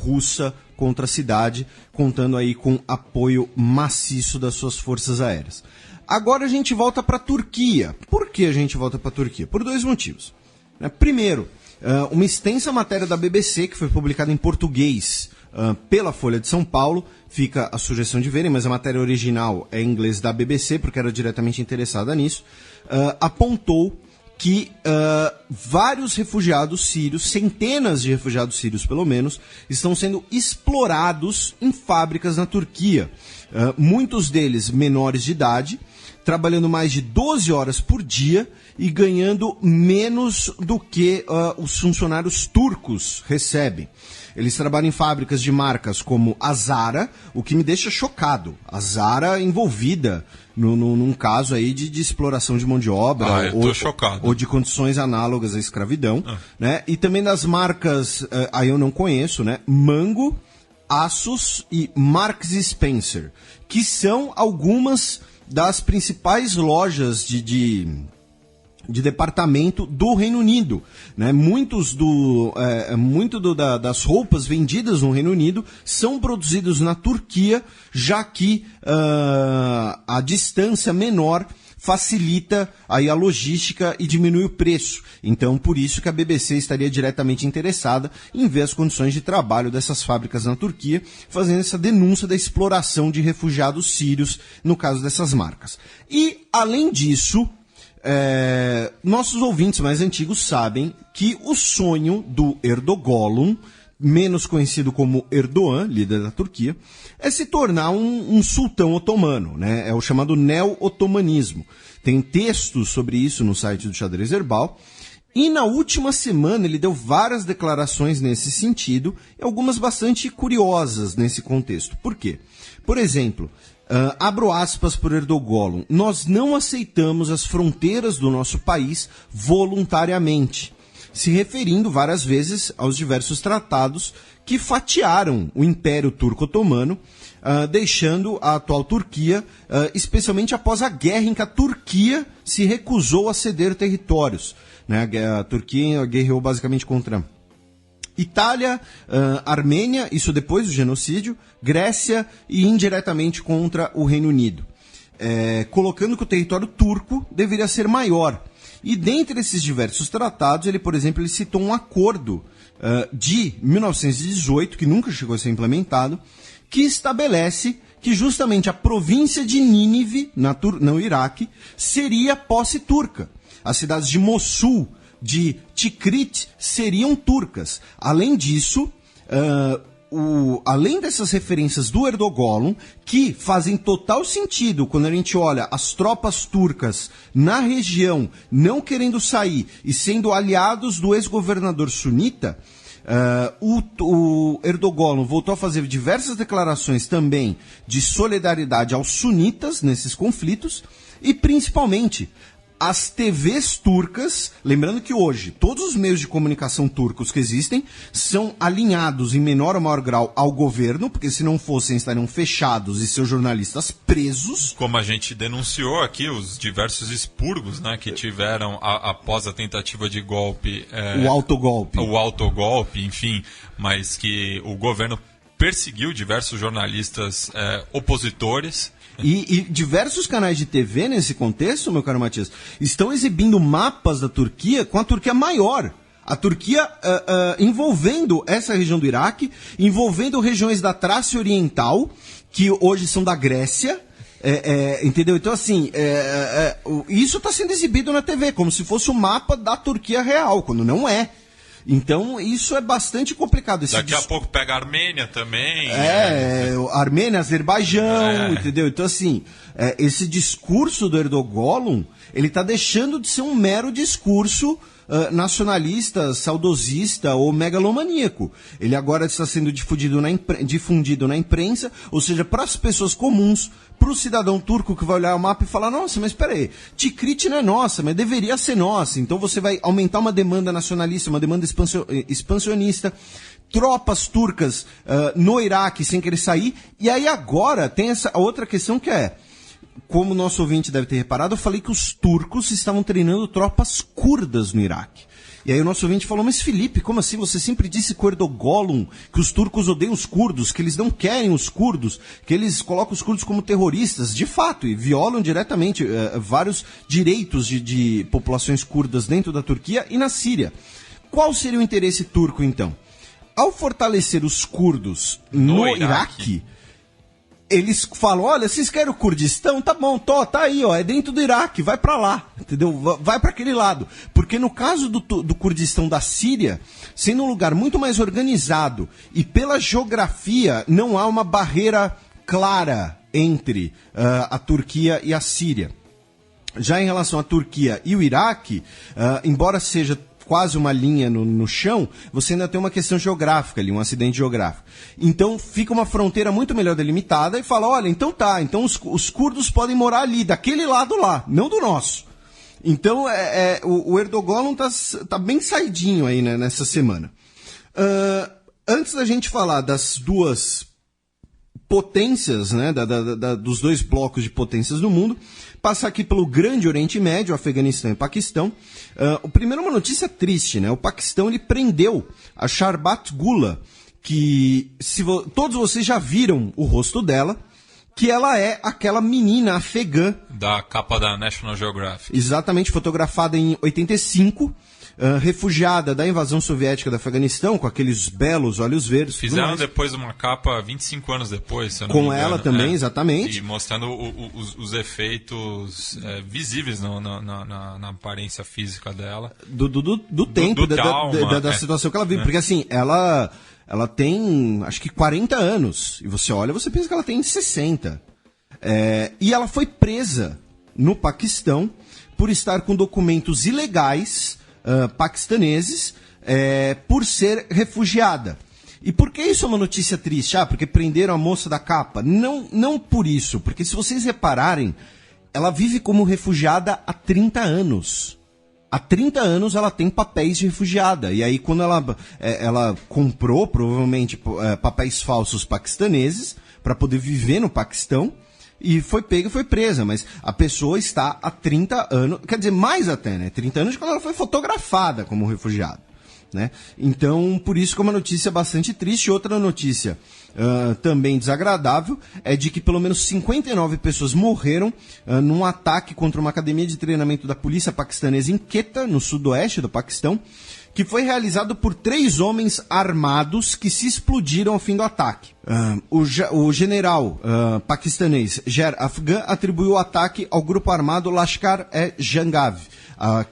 russa contra a cidade, contando aí com apoio maciço das suas forças aéreas. Agora a gente volta para a Turquia. Por que a gente volta para a Turquia? Por 2 motivos. Primeiro, uma extensa matéria da BBC, que foi publicada em português pela Folha de São Paulo, fica a sugestão de verem, mas a matéria original é em inglês da BBC, porque era diretamente interessada nisso, apontou que vários refugiados sírios, centenas de refugiados sírios pelo menos, estão sendo explorados em fábricas na Turquia. Muitos deles menores de idade, trabalhando mais de 12 horas por dia e ganhando menos do que os funcionários turcos recebem. Eles trabalham em fábricas de marcas como a Zara, o que me deixa chocado. A Zara envolvida num caso aí de exploração de mão de obra ou de condições análogas à escravidão. Né? E também das marcas, aí eu não conheço, né? Mango, Asus e Marks & Spencer, que são algumas das principais lojas de departamento do Reino Unido. Né? Muito das roupas vendidas no Reino Unido são produzidas na Turquia, já que a distância menor facilita aí a logística e diminui o preço. Então, por isso que a BBC estaria diretamente interessada em ver as condições de trabalho dessas fábricas na Turquia, fazendo essa denúncia da exploração de refugiados sírios no caso dessas marcas. E, além disso, nossos ouvintes mais antigos sabem que o sonho do Erdogan, menos conhecido como Erdogan, líder da Turquia, é se tornar um sultão otomano, né? É o chamado neo-otomanismo. Tem textos sobre isso no site do Xadrez Verbal. E na última semana ele deu várias declarações nesse sentido, e algumas bastante curiosas nesse contexto. Por quê? Por exemplo, abro aspas por Erdogan, nós não aceitamos as fronteiras do nosso país voluntariamente, se referindo várias vezes aos diversos tratados que fatiaram o Império Turco-Otomano, deixando a atual Turquia, especialmente após a guerra em que a Turquia se recusou a ceder territórios. Né? A Turquia guerreou basicamente contra Itália, Armênia, isso depois do genocídio, Grécia e indiretamente contra o Reino Unido, colocando que o território turco deveria ser maior. E dentre esses diversos tratados, por exemplo, ele citou um acordo de 1918, que nunca chegou a ser implementado, que estabelece que justamente a província de Nínive, no Iraque, seria posse turca. As cidades de Mossul, de Tikrit, seriam turcas. Além disso, além dessas referências do Erdogan, que fazem total sentido quando a gente olha as tropas turcas na região não querendo sair e sendo aliados do ex-governador sunita, o Erdogan voltou a fazer diversas declarações também de solidariedade aos sunitas nesses conflitos e principalmente as TVs turcas, lembrando que hoje todos os meios de comunicação turcos que existem são alinhados em menor ou maior grau ao governo, porque se não fossem estariam fechados e seus jornalistas presos. Como a gente denunciou aqui, os diversos expurgos, né, que tiveram após a tentativa de golpe. O autogolpe. O autogolpe, enfim, mas que o governo perseguiu diversos jornalistas opositores. E diversos canais de TV nesse contexto, meu caro Matias, estão exibindo mapas da Turquia com a Turquia maior. A Turquia envolvendo essa região do Iraque, envolvendo regiões da Trácia Oriental, que hoje são da Grécia. Entendeu? Então, assim, isso está sendo exibido na TV, como se fosse o mapa da Turquia real, quando não é. Então, isso é bastante complicado. Daqui a pouco pega a Armênia também. Armênia, Azerbaijão, entendeu? Então, assim, esse discurso do Erdogan, ele está deixando de ser um mero discurso nacionalista, saudosista ou megalomaníaco. Ele agora está sendo difundido na imprensa, ou seja, para as pessoas comuns, para o cidadão turco que vai olhar o mapa e falar, nossa, mas espera aí, Tikrit não é nossa, mas deveria ser nossa. Então você vai aumentar uma demanda nacionalista, uma demanda expansionista, tropas turcas no Iraque sem querer sair. E aí agora tem essa outra questão que é, como o nosso ouvinte deve ter reparado, eu falei que os turcos estavam treinando tropas curdas no Iraque. E aí o nosso ouvinte falou, mas Felipe, como assim? Você sempre disse com o Erdogan que os turcos odeiam os curdos, que eles não querem os curdos, que eles colocam os curdos como terroristas, de fato, e violam diretamente vários direitos de populações curdas dentro da Turquia e na Síria. Qual seria o interesse turco, então? Ao fortalecer os curdos no Iraque, eles falam, olha, vocês querem o Kurdistão? Tá bom, tá aí, ó, é dentro do Iraque, vai pra lá, entendeu? Vai pra aquele lado. Porque no caso do Kurdistão da Síria, sendo um lugar muito mais organizado e pela geografia não há uma barreira clara entre a Turquia e a Síria. Já em relação à Turquia e o Iraque, embora seja quase uma linha no chão, você ainda tem uma questão geográfica ali, um acidente geográfico. Então fica uma fronteira muito melhor delimitada e fala, olha, então tá, então os curdos podem morar ali, daquele lado lá, não do nosso. Então o Erdogan tá bem saidinho aí, né, nessa semana. Antes da gente falar das duas potências, né, dos dois blocos de potências do mundo, passar aqui pelo Grande Oriente Médio, Afeganistão e Paquistão. Primeiro uma notícia triste, né? O Paquistão ele prendeu a Sharbat Gula, que todos vocês já viram o rosto dela, que ela é aquela menina afegã. Da capa da National Geographic. Exatamente, fotografada em 85, refugiada da invasão soviética do Afeganistão, com aqueles belos olhos verdes. Fizeram depois uma capa 25 anos depois, se eu não com me engano. Ela também, exatamente. E mostrando os efeitos visíveis na aparência física dela. Do tempo, da situação que ela vive. Porque assim, ela tem, acho que 40 anos. E você olha, você pensa que ela tem 60. E ela foi presa no Paquistão por estar com documentos ilegais paquistaneses por ser refugiada. E por que isso é uma notícia triste? Porque prenderam a moça da capa? Não por isso, porque se vocês repararem, ela vive como refugiada há 30 anos. Há 30 anos ela tem papéis de refugiada. E aí quando ela comprou, provavelmente, papéis falsos paquistaneses para poder viver no Paquistão, e foi pega e foi presa, mas a pessoa está há 30 anos, quer dizer, mais até, né? 30 anos de quando ela foi fotografada como refugiada, né? Então, por isso que é uma notícia bastante triste. Outra notícia também desagradável é de que pelo menos 59 pessoas morreram num ataque contra uma academia de treinamento da polícia paquistanesa em Quetta, no sudoeste do Paquistão, que foi realizado por 3 homens armados que se explodiram ao fim do ataque. O general paquistanês Ger Afgan atribuiu o ataque ao grupo armado Lashkar-e-Jangab,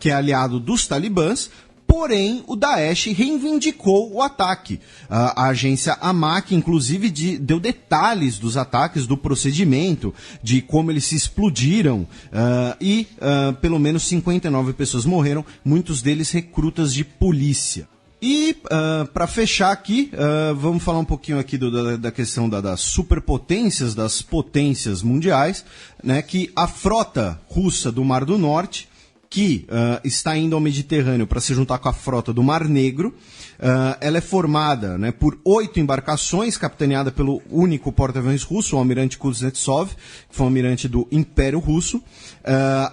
que é aliado dos talibãs. Porém, o Daesh reivindicou o ataque. A agência AMAC, inclusive, deu detalhes dos ataques, do procedimento, de como eles se explodiram, e pelo menos 59 pessoas morreram, muitos deles recrutas de polícia. E, para fechar aqui, vamos falar um pouquinho aqui da questão das superpotências, das potências mundiais, né, que a frota russa do Mar do Norte, que está indo ao Mediterrâneo para se juntar com a frota do Mar Negro. Ela é formada, né, por 8 embarcações, capitaneada pelo único porta-aviões russo, o almirante Kuznetsov, que foi um almirante do Império Russo.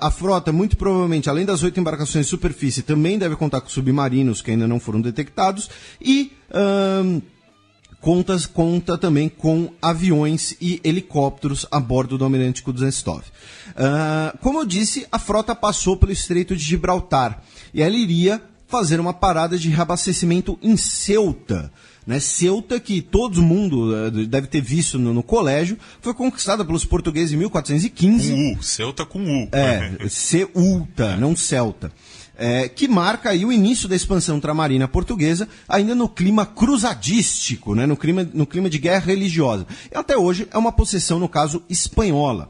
A frota, muito provavelmente, além das 8 embarcações de superfície, também deve contar com submarinos que ainda não foram detectados, e conta também com aviões e helicópteros a bordo do almirante Kuznetsov. Como eu disse, a frota passou pelo Estreito de Gibraltar e ela iria fazer uma parada de reabastecimento em Ceuta. Né? Ceuta, que todo mundo deve ter visto no colégio, foi conquistada pelos portugueses em 1415. Ceuta com U. Ceuta, não Celta. Que marca aí o início da expansão ultramarina portuguesa, ainda no clima cruzadístico, né? no clima de guerra religiosa. E até hoje é uma possessão, no caso, espanhola.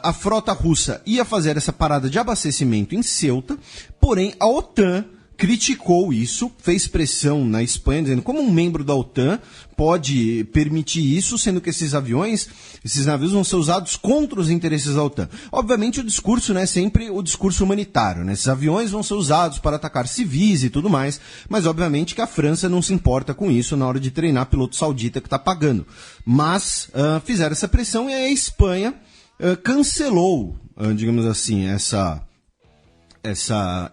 A frota russa ia fazer essa parada de abastecimento em Ceuta, porém a OTAN criticou isso, fez pressão na Espanha, dizendo como um membro da OTAN pode permitir isso, sendo que esses navios vão ser usados contra os interesses da OTAN. Obviamente o discurso, né, é sempre o discurso humanitário, né? Esses aviões vão ser usados para atacar civis e tudo mais, mas obviamente que a França não se importa com isso na hora de treinar piloto saudita que está pagando. Mas fizeram essa pressão e a Espanha cancelou, digamos assim, essa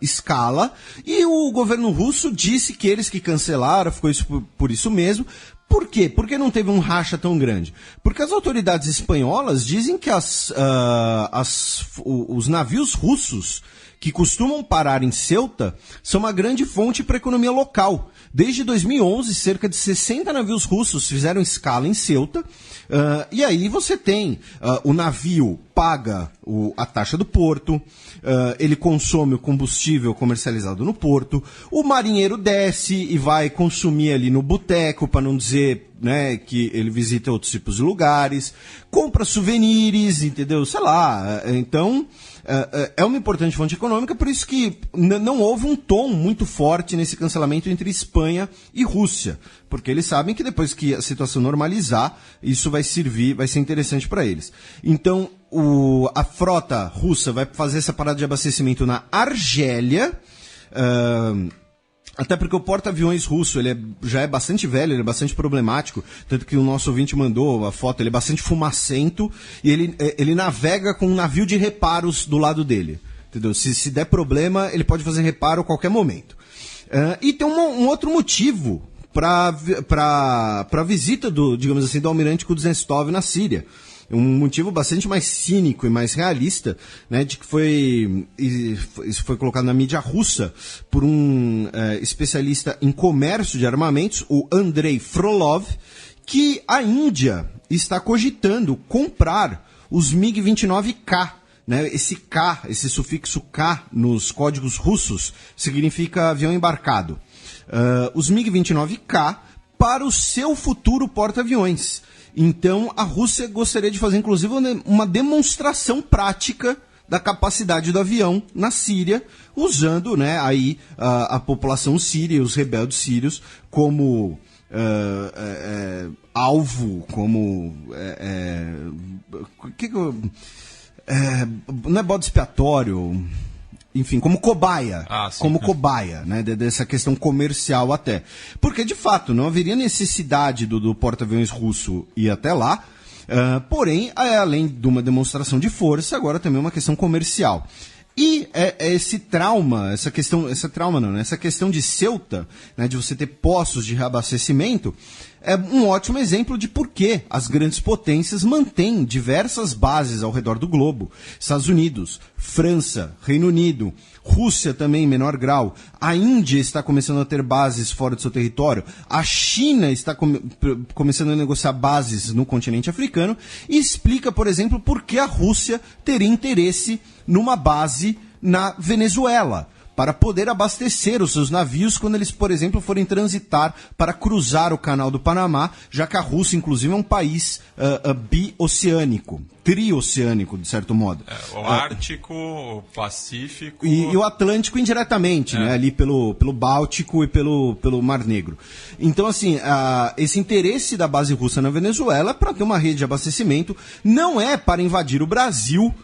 escala, e o governo russo disse que eles que cancelaram, ficou isso por isso mesmo. Por quê? Porque não teve um racha tão grande? Porque as autoridades espanholas dizem que os navios russos que costumam parar em Ceuta são uma grande fonte para a economia local. Desde 2011, cerca de 60 navios russos fizeram escala em Ceuta, e aí você tem o navio paga a taxa do porto, ele consome o combustível comercializado no porto, o marinheiro desce e vai consumir ali no boteco, para não dizer, né, que ele visita outros tipos de lugares, compra souvenirs, entendeu? Sei lá, então é uma importante fonte econômica, por isso que não houve um tom muito forte nesse cancelamento entre Espanha e Rússia, porque eles sabem que depois que a situação normalizar, isso vai ser interessante para eles. Então, a frota russa vai fazer essa parada de abastecimento na Argélia, até porque o porta-aviões russo já é bastante velho, ele é bastante problemático, tanto que o nosso ouvinte mandou a foto, ele é bastante fumacento, e ele navega com um navio de reparos do lado dele, entendeu? Se der problema, ele pode fazer reparo a qualquer momento. E tem um outro motivo para a visita do almirante Kuznetsov na Síria. Um motivo bastante mais cínico e mais realista, né, de que isso foi colocado na mídia russa por um especialista em comércio de armamentos, o Andrei Frolov, que a Índia está cogitando comprar os MiG-29K. Né, esse sufixo K nos códigos russos significa avião embarcado. Os MiG-29K para o seu futuro porta-aviões. Então, a Rússia gostaria de fazer, inclusive, uma demonstração prática da capacidade do avião na Síria, usando, né, aí a população síria, os rebeldes sírios, como alvo, como... não é bode expiatório... Enfim, como cobaia, cobaia, né, dessa questão comercial até. Porque, de fato, não haveria necessidade do porta-aviões russo ir até lá, porém, além de uma demonstração de força, agora também é uma questão comercial. E essa questão de Ceuta, né, de você ter postos de reabastecimento, é um ótimo exemplo de por que as grandes potências mantêm diversas bases ao redor do globo. Estados Unidos, França, Reino Unido, Rússia também em menor grau, a Índia está começando a ter bases fora do seu território, a China está começando a negociar bases no continente africano, e explica, por exemplo, por que a Rússia teria interesse numa base na Venezuela, para poder abastecer os seus navios quando eles, por exemplo, forem transitar para cruzar o Canal do Panamá, já que a Rússia, inclusive, é um país bioceânico, trioceânico, de certo modo. O Ártico, o Pacífico... E o Atlântico indiretamente, né, ali pelo Báltico e pelo Mar Negro. Então, assim, esse interesse da base russa na Venezuela é para ter uma rede de abastecimento, não é para invadir o Brasil,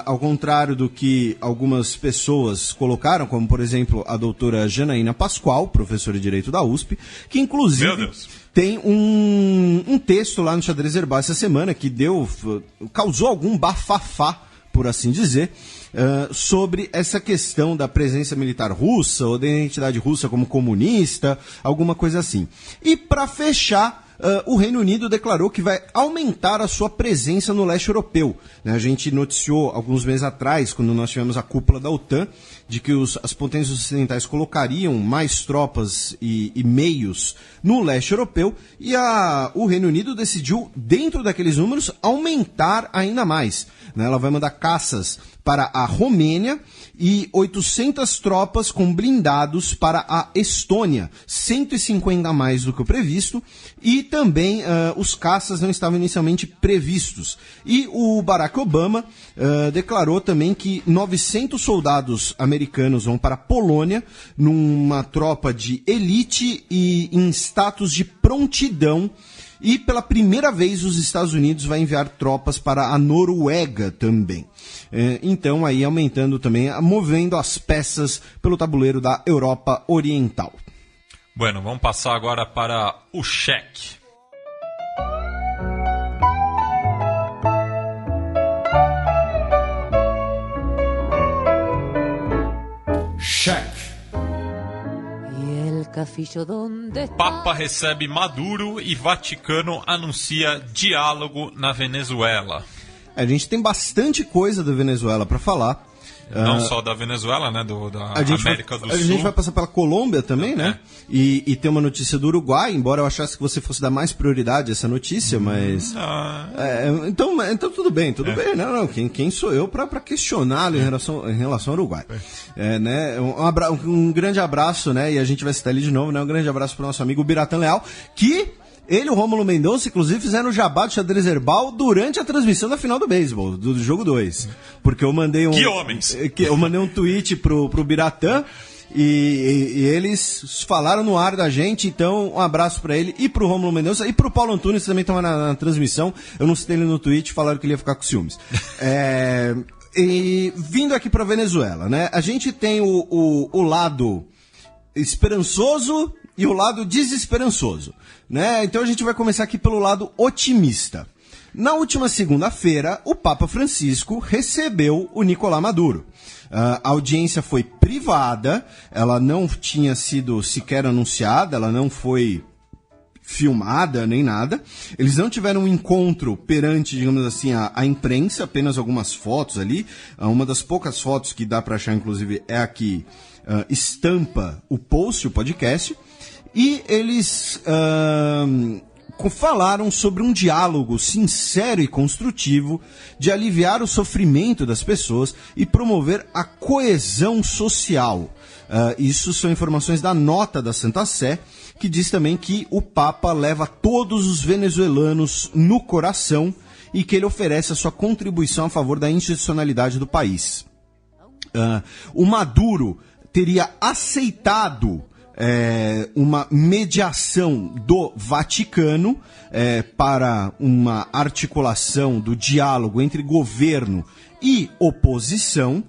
ao contrário do que algumas pessoas colocaram, como por exemplo a doutora Janaína Pascoal, professora de Direito da USP, que inclusive tem um texto lá no Xadrez Verbal essa semana que causou algum bafafá, por assim dizer, sobre essa questão da presença militar russa ou da identidade russa como comunista, alguma coisa assim. E para fechar, o Reino Unido declarou que vai aumentar a sua presença no leste europeu. A gente noticiou alguns meses atrás, quando nós tivemos a cúpula da OTAN, de que as potências ocidentais colocariam mais tropas e meios no leste europeu, e o Reino Unido decidiu, dentro daqueles números, aumentar ainda mais. Ela vai mandar caças para a Romênia e 800 tropas com blindados para a Estônia, 150 a mais do que o previsto, e também os caças não estavam inicialmente previstos. E o Barack Obama declarou também que 900 soldados americanos vão para a Polônia, numa tropa de elite e em status de prontidão. E pela primeira vez os Estados Unidos vai enviar tropas para a Noruega também. Então aí aumentando também, movendo as peças pelo tabuleiro da Europa Oriental. Bueno, vamos passar agora para o cheque. Cheque. Papa recebe Maduro e Vaticano anuncia diálogo na Venezuela. A gente tem bastante coisa da Venezuela para falar. Não só da Venezuela, né? Da América do Sul. A gente vai passar pela Colômbia também, né? E tem uma notícia do Uruguai, embora eu achasse que você fosse dar mais prioridade a essa notícia, mas... Então tudo bem. Não, quem sou eu para questioná-lo em relação ao Uruguai? Né? Um grande abraço, né? E a gente vai citar ele de novo, né? Um grande abraço para o nosso amigo Biratan Leal, que... Ele e o Rômulo Mendonça, inclusive, fizeram o jabá do Xadrez Herbal durante a transmissão da final do beisebol, do jogo 2. Porque eu mandei Que homens! Eu mandei um tweet pro Biratã e eles falaram no ar da gente, então um abraço pra ele e pro Rômulo Mendonça e pro Paulo Antunes, que também estava na transmissão. Eu não citei ele no tweet, falaram que ele ia ficar com ciúmes. E vindo aqui pra Venezuela, né? A gente tem o lado esperançoso e o lado desesperançoso, né? Então a gente vai começar aqui pelo lado otimista. Na última segunda-feira, o Papa Francisco recebeu o Nicolás Maduro. A audiência foi privada, ela não tinha sido sequer anunciada, ela não foi filmada nem nada. Eles não tiveram um encontro perante, digamos assim, a imprensa, apenas algumas fotos ali. Uma das poucas fotos que dá para achar, inclusive, é a que estampa o post, o podcast. E eles falaram sobre um diálogo sincero e construtivo de aliviar o sofrimento das pessoas e promover a coesão social. Isso são informações da nota da Santa Sé, que diz também que o Papa leva todos os venezuelanos no coração e que ele oferece a sua contribuição a favor da institucionalidade do país. O Maduro teria aceitado uma mediação do Vaticano para uma articulação do diálogo entre governo e oposição.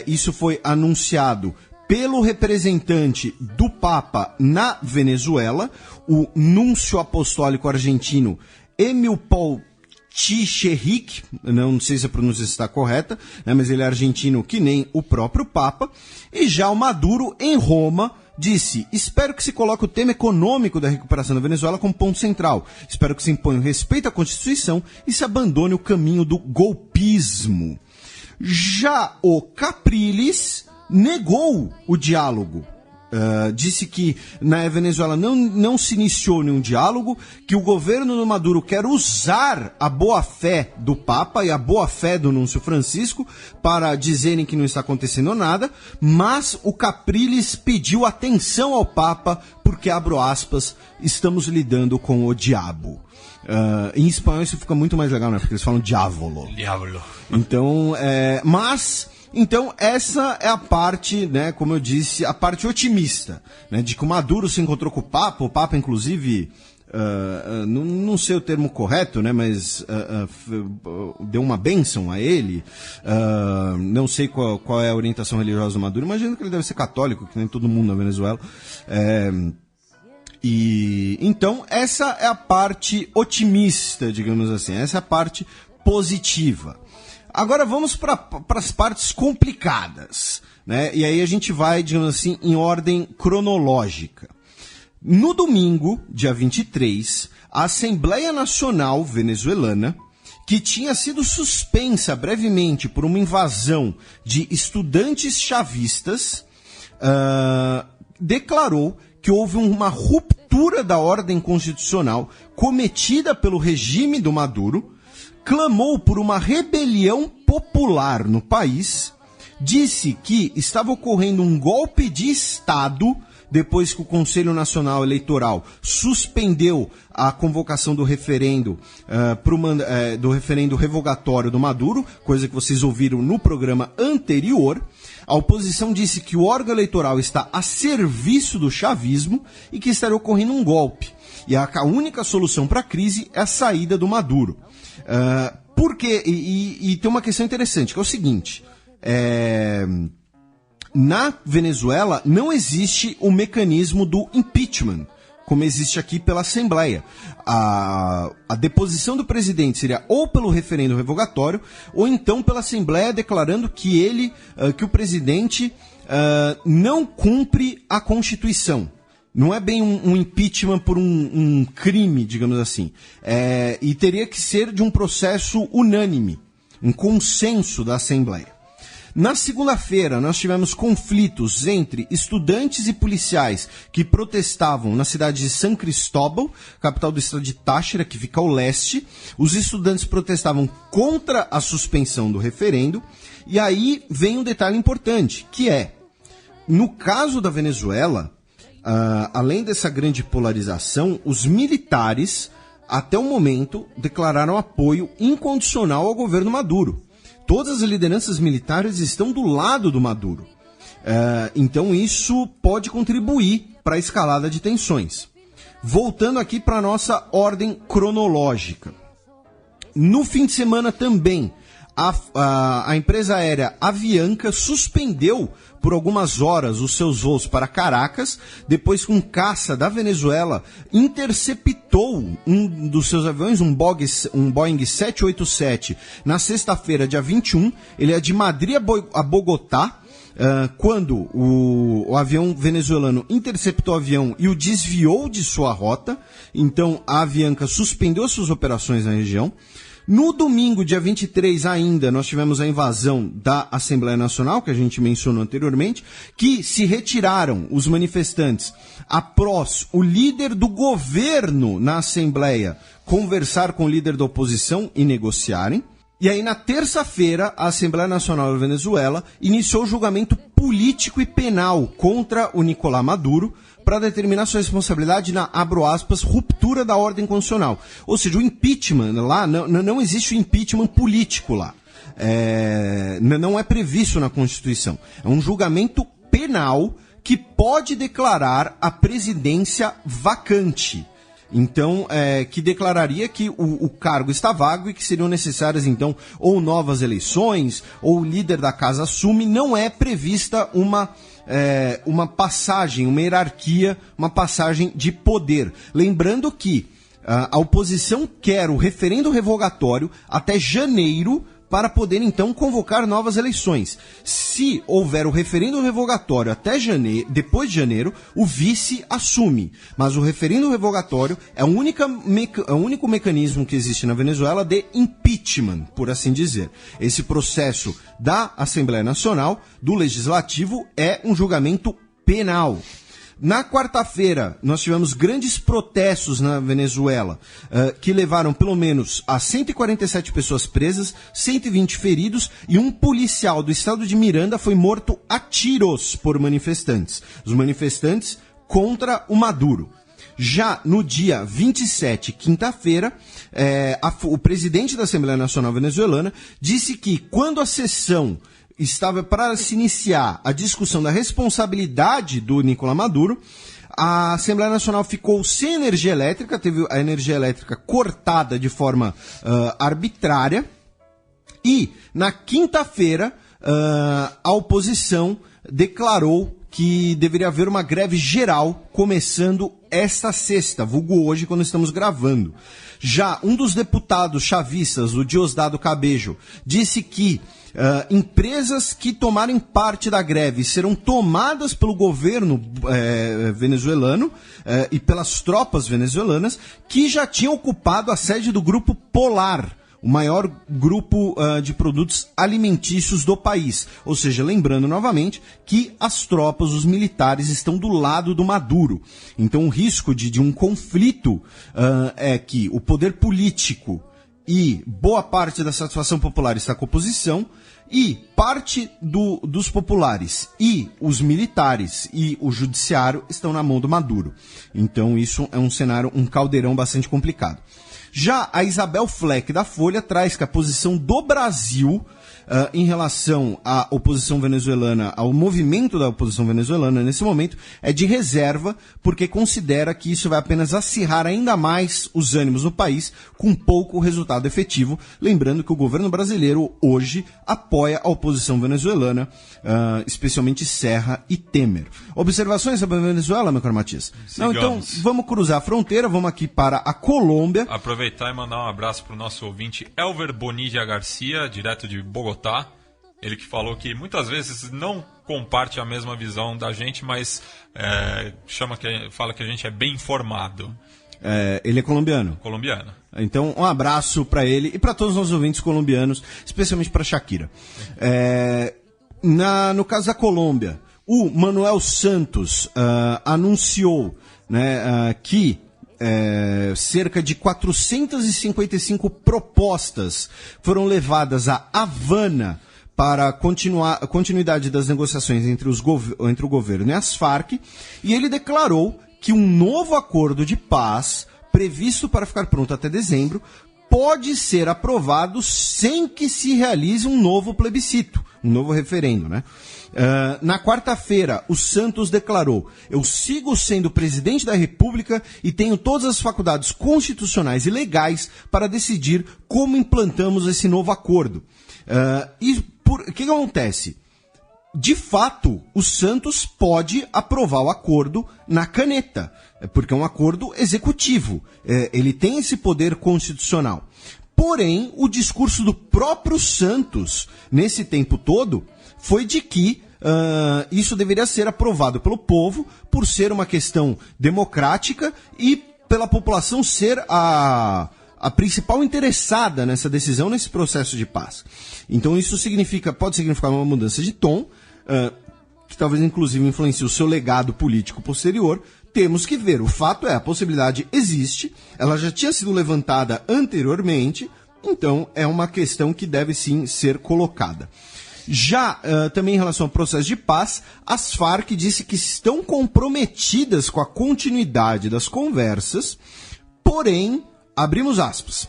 Isso foi anunciado pelo representante do Papa na Venezuela, o núncio apostólico argentino Emil Paul Chicheric, não sei se a pronúncia está correta, né, mas ele é argentino que nem o próprio Papa, e já o Maduro em Roma disse: espero que se coloque o tema econômico da recuperação da Venezuela como ponto central. Espero que se imponha o respeito à Constituição e se abandone o caminho do golpismo. Já o Capriles negou o diálogo. Disse que na Venezuela não se iniciou nenhum diálogo, que o governo do Maduro quer usar a boa-fé do Papa e a boa-fé do Núncio Francisco para dizerem que não está acontecendo nada, mas o Capriles pediu atenção ao Papa porque, abro aspas, estamos lidando com o diabo. Em espanhol isso fica muito mais legal, né? Porque eles falam diavolo. Diablo. Então, essa é a parte, né, como eu disse, a parte otimista, né, de que o Maduro se encontrou com o Papa, inclusive, não sei o termo correto, né, mas deu uma bênção a ele. Não sei qual é a orientação religiosa do Maduro, imagino que ele deve ser católico, que nem todo mundo na Venezuela. Então, essa é a parte otimista, digamos assim, essa é a parte positiva. Agora vamos para as partes complicadas, né? E aí a gente vai, digamos assim, em ordem cronológica. No domingo, dia 23, a Assembleia Nacional Venezuelana, que tinha sido suspensa brevemente por uma invasão de estudantes chavistas, declarou que houve uma ruptura da ordem constitucional cometida pelo regime do Maduro, clamou por uma rebelião popular no país, disse que estava ocorrendo um golpe de Estado depois que o Conselho Nacional Eleitoral suspendeu a convocação do referendo, do referendo revogatório do Maduro, coisa que vocês ouviram no programa anterior. A oposição disse que o órgão eleitoral está a serviço do chavismo e que estaria ocorrendo um golpe. E a única solução para a crise é a saída do Maduro. Porque, e tem uma questão interessante, que é o seguinte, na Venezuela não existe o mecanismo do impeachment, como existe aqui pela Assembleia. A deposição do presidente seria ou pelo referendo revogatório, ou então pela Assembleia declarando que o presidente não cumpre a Constituição. Não é bem um impeachment por um crime, digamos assim. E teria que ser de um processo unânime, um consenso da Assembleia. Na segunda-feira, nós tivemos conflitos entre estudantes e policiais que protestavam na cidade de San Cristóbal, capital do estado de Táchira, que fica ao leste. Os estudantes protestavam contra a suspensão do referendo. E aí vem um detalhe importante, que é, no caso da Venezuela, além dessa grande polarização, os militares, até o momento, declararam apoio incondicional ao governo Maduro. Todas as lideranças militares estão do lado do Maduro. Então isso pode contribuir para a escalada de tensões. Voltando aqui para a nossa ordem cronológica. No fim de semana também, a empresa aérea Avianca suspendeu por algumas horas os seus voos para Caracas, depois que um caça da Venezuela interceptou um dos seus aviões, um Boeing 787, na sexta-feira, dia 21. Ele é de Madrid a Bogotá, quando o avião venezuelano interceptou o avião e o desviou de sua rota. Então a Avianca suspendeu suas operações na região. No domingo, dia 23 ainda, nós tivemos a invasão da Assembleia Nacional, que a gente mencionou anteriormente, que se retiraram os manifestantes após o líder do governo na Assembleia conversar com o líder da oposição e negociarem. E aí, na terça-feira, a Assembleia Nacional da Venezuela iniciou o julgamento político e penal contra o Nicolás Maduro para determinar sua responsabilidade na, abro aspas, ruptura da ordem constitucional. Ou seja, o impeachment lá, não existe o impeachment político lá. Não é previsto na Constituição. É um julgamento penal que pode declarar a presidência vacante. Então, que declararia que o cargo está vago e que seriam necessárias, então, ou novas eleições, ou o líder da casa assume. Não é prevista uma passagem, uma hierarquia, uma passagem de poder. Lembrando que a oposição quer o referendo revogatório até janeiro para poder então convocar novas eleições. Se houver o referendo revogatório até janeiro, depois de janeiro, o vice assume. Mas o referendo revogatório é o único mecanismo que existe na Venezuela de impeachment, por assim dizer. Esse processo da Assembleia Nacional, do Legislativo, é um julgamento penal. Na quarta-feira, nós tivemos grandes protestos na Venezuela, que levaram pelo menos a 147 pessoas presas, 120 feridos e um policial do estado de Miranda foi morto a tiros por manifestantes. Os manifestantes contra o Maduro. Já no dia 27, quinta-feira, o presidente da Assembleia Nacional Venezuelana disse que quando a sessão estava para se iniciar a discussão da responsabilidade do Nicolás Maduro, a Assembleia Nacional ficou sem energia elétrica, teve a energia elétrica cortada de forma arbitrária, e na quinta-feira a oposição declarou que deveria haver uma greve geral começando esta sexta, vulgo hoje, quando estamos gravando. Já um dos deputados chavistas, o Diosdado Cabejo, disse que empresas que tomarem parte da greve serão tomadas pelo governo venezuelano e pelas tropas venezuelanas que já tinham ocupado a sede do Grupo Polar, o maior grupo de produtos alimentícios do país. Ou seja, lembrando novamente que as tropas, os militares, estão do lado do Maduro. Então o risco de um conflito é que o poder político e boa parte da satisfação popular está com a oposição, e parte dos populares e os militares e o judiciário estão na mão do Maduro. Então isso é um cenário, um caldeirão bastante complicado. Já a Isabel Fleck da Folha traz que a posição do Brasil em relação à oposição venezuelana, ao movimento da oposição venezuelana nesse momento, é de reserva, porque considera que isso vai apenas acirrar ainda mais os ânimos no país, com pouco resultado efetivo. Lembrando que o governo brasileiro hoje apoia a oposição venezuelana, especialmente Serra e Temer. Observações sobre a Venezuela, meu caro Matias? Não, então vamos cruzar a fronteira, vamos aqui para a Colômbia. Aproveitar e mandar um abraço para o nosso ouvinte Elver Bonilla Garcia, direto de Bogotá. Ele que falou que muitas vezes não comparte a mesma visão da gente, mas fala que a gente é bem informado. Ele é colombiano? Colombiano. Então, um abraço para ele e para todos os nossos ouvintes colombianos, especialmente para Shakira. No caso da Colômbia, o Manuel Santos anunciou, né, que cerca de 455 propostas foram levadas a Havana para a continuidade das negociações entre o governo e as Farc, e ele declarou que um novo acordo de paz, previsto para ficar pronto até dezembro, pode ser aprovado sem que se realize um novo plebiscito, um novo referendo, né? Na quarta-feira, o Santos declarou: eu sigo sendo presidente da República e tenho todas as faculdades constitucionais e legais para decidir como implantamos esse novo acordo. O que acontece? De fato, o Santos pode aprovar o acordo na caneta, porque é um acordo executivo. Ele tem esse poder constitucional. Porém, o discurso do próprio Santos, nesse tempo todo, foi de que isso deveria ser aprovado pelo povo por ser uma questão democrática e pela população ser a principal interessada nessa decisão, nesse processo de paz. Então isso pode significar uma mudança de tom, que talvez inclusive influencie o seu legado político posterior. Temos que ver. O fato é, a possibilidade existe, ela já tinha sido levantada anteriormente, então é uma questão que deve sim ser colocada. Já também em relação ao processo de paz, as Farc disse que estão comprometidas com a continuidade das conversas, porém, abrimos aspas,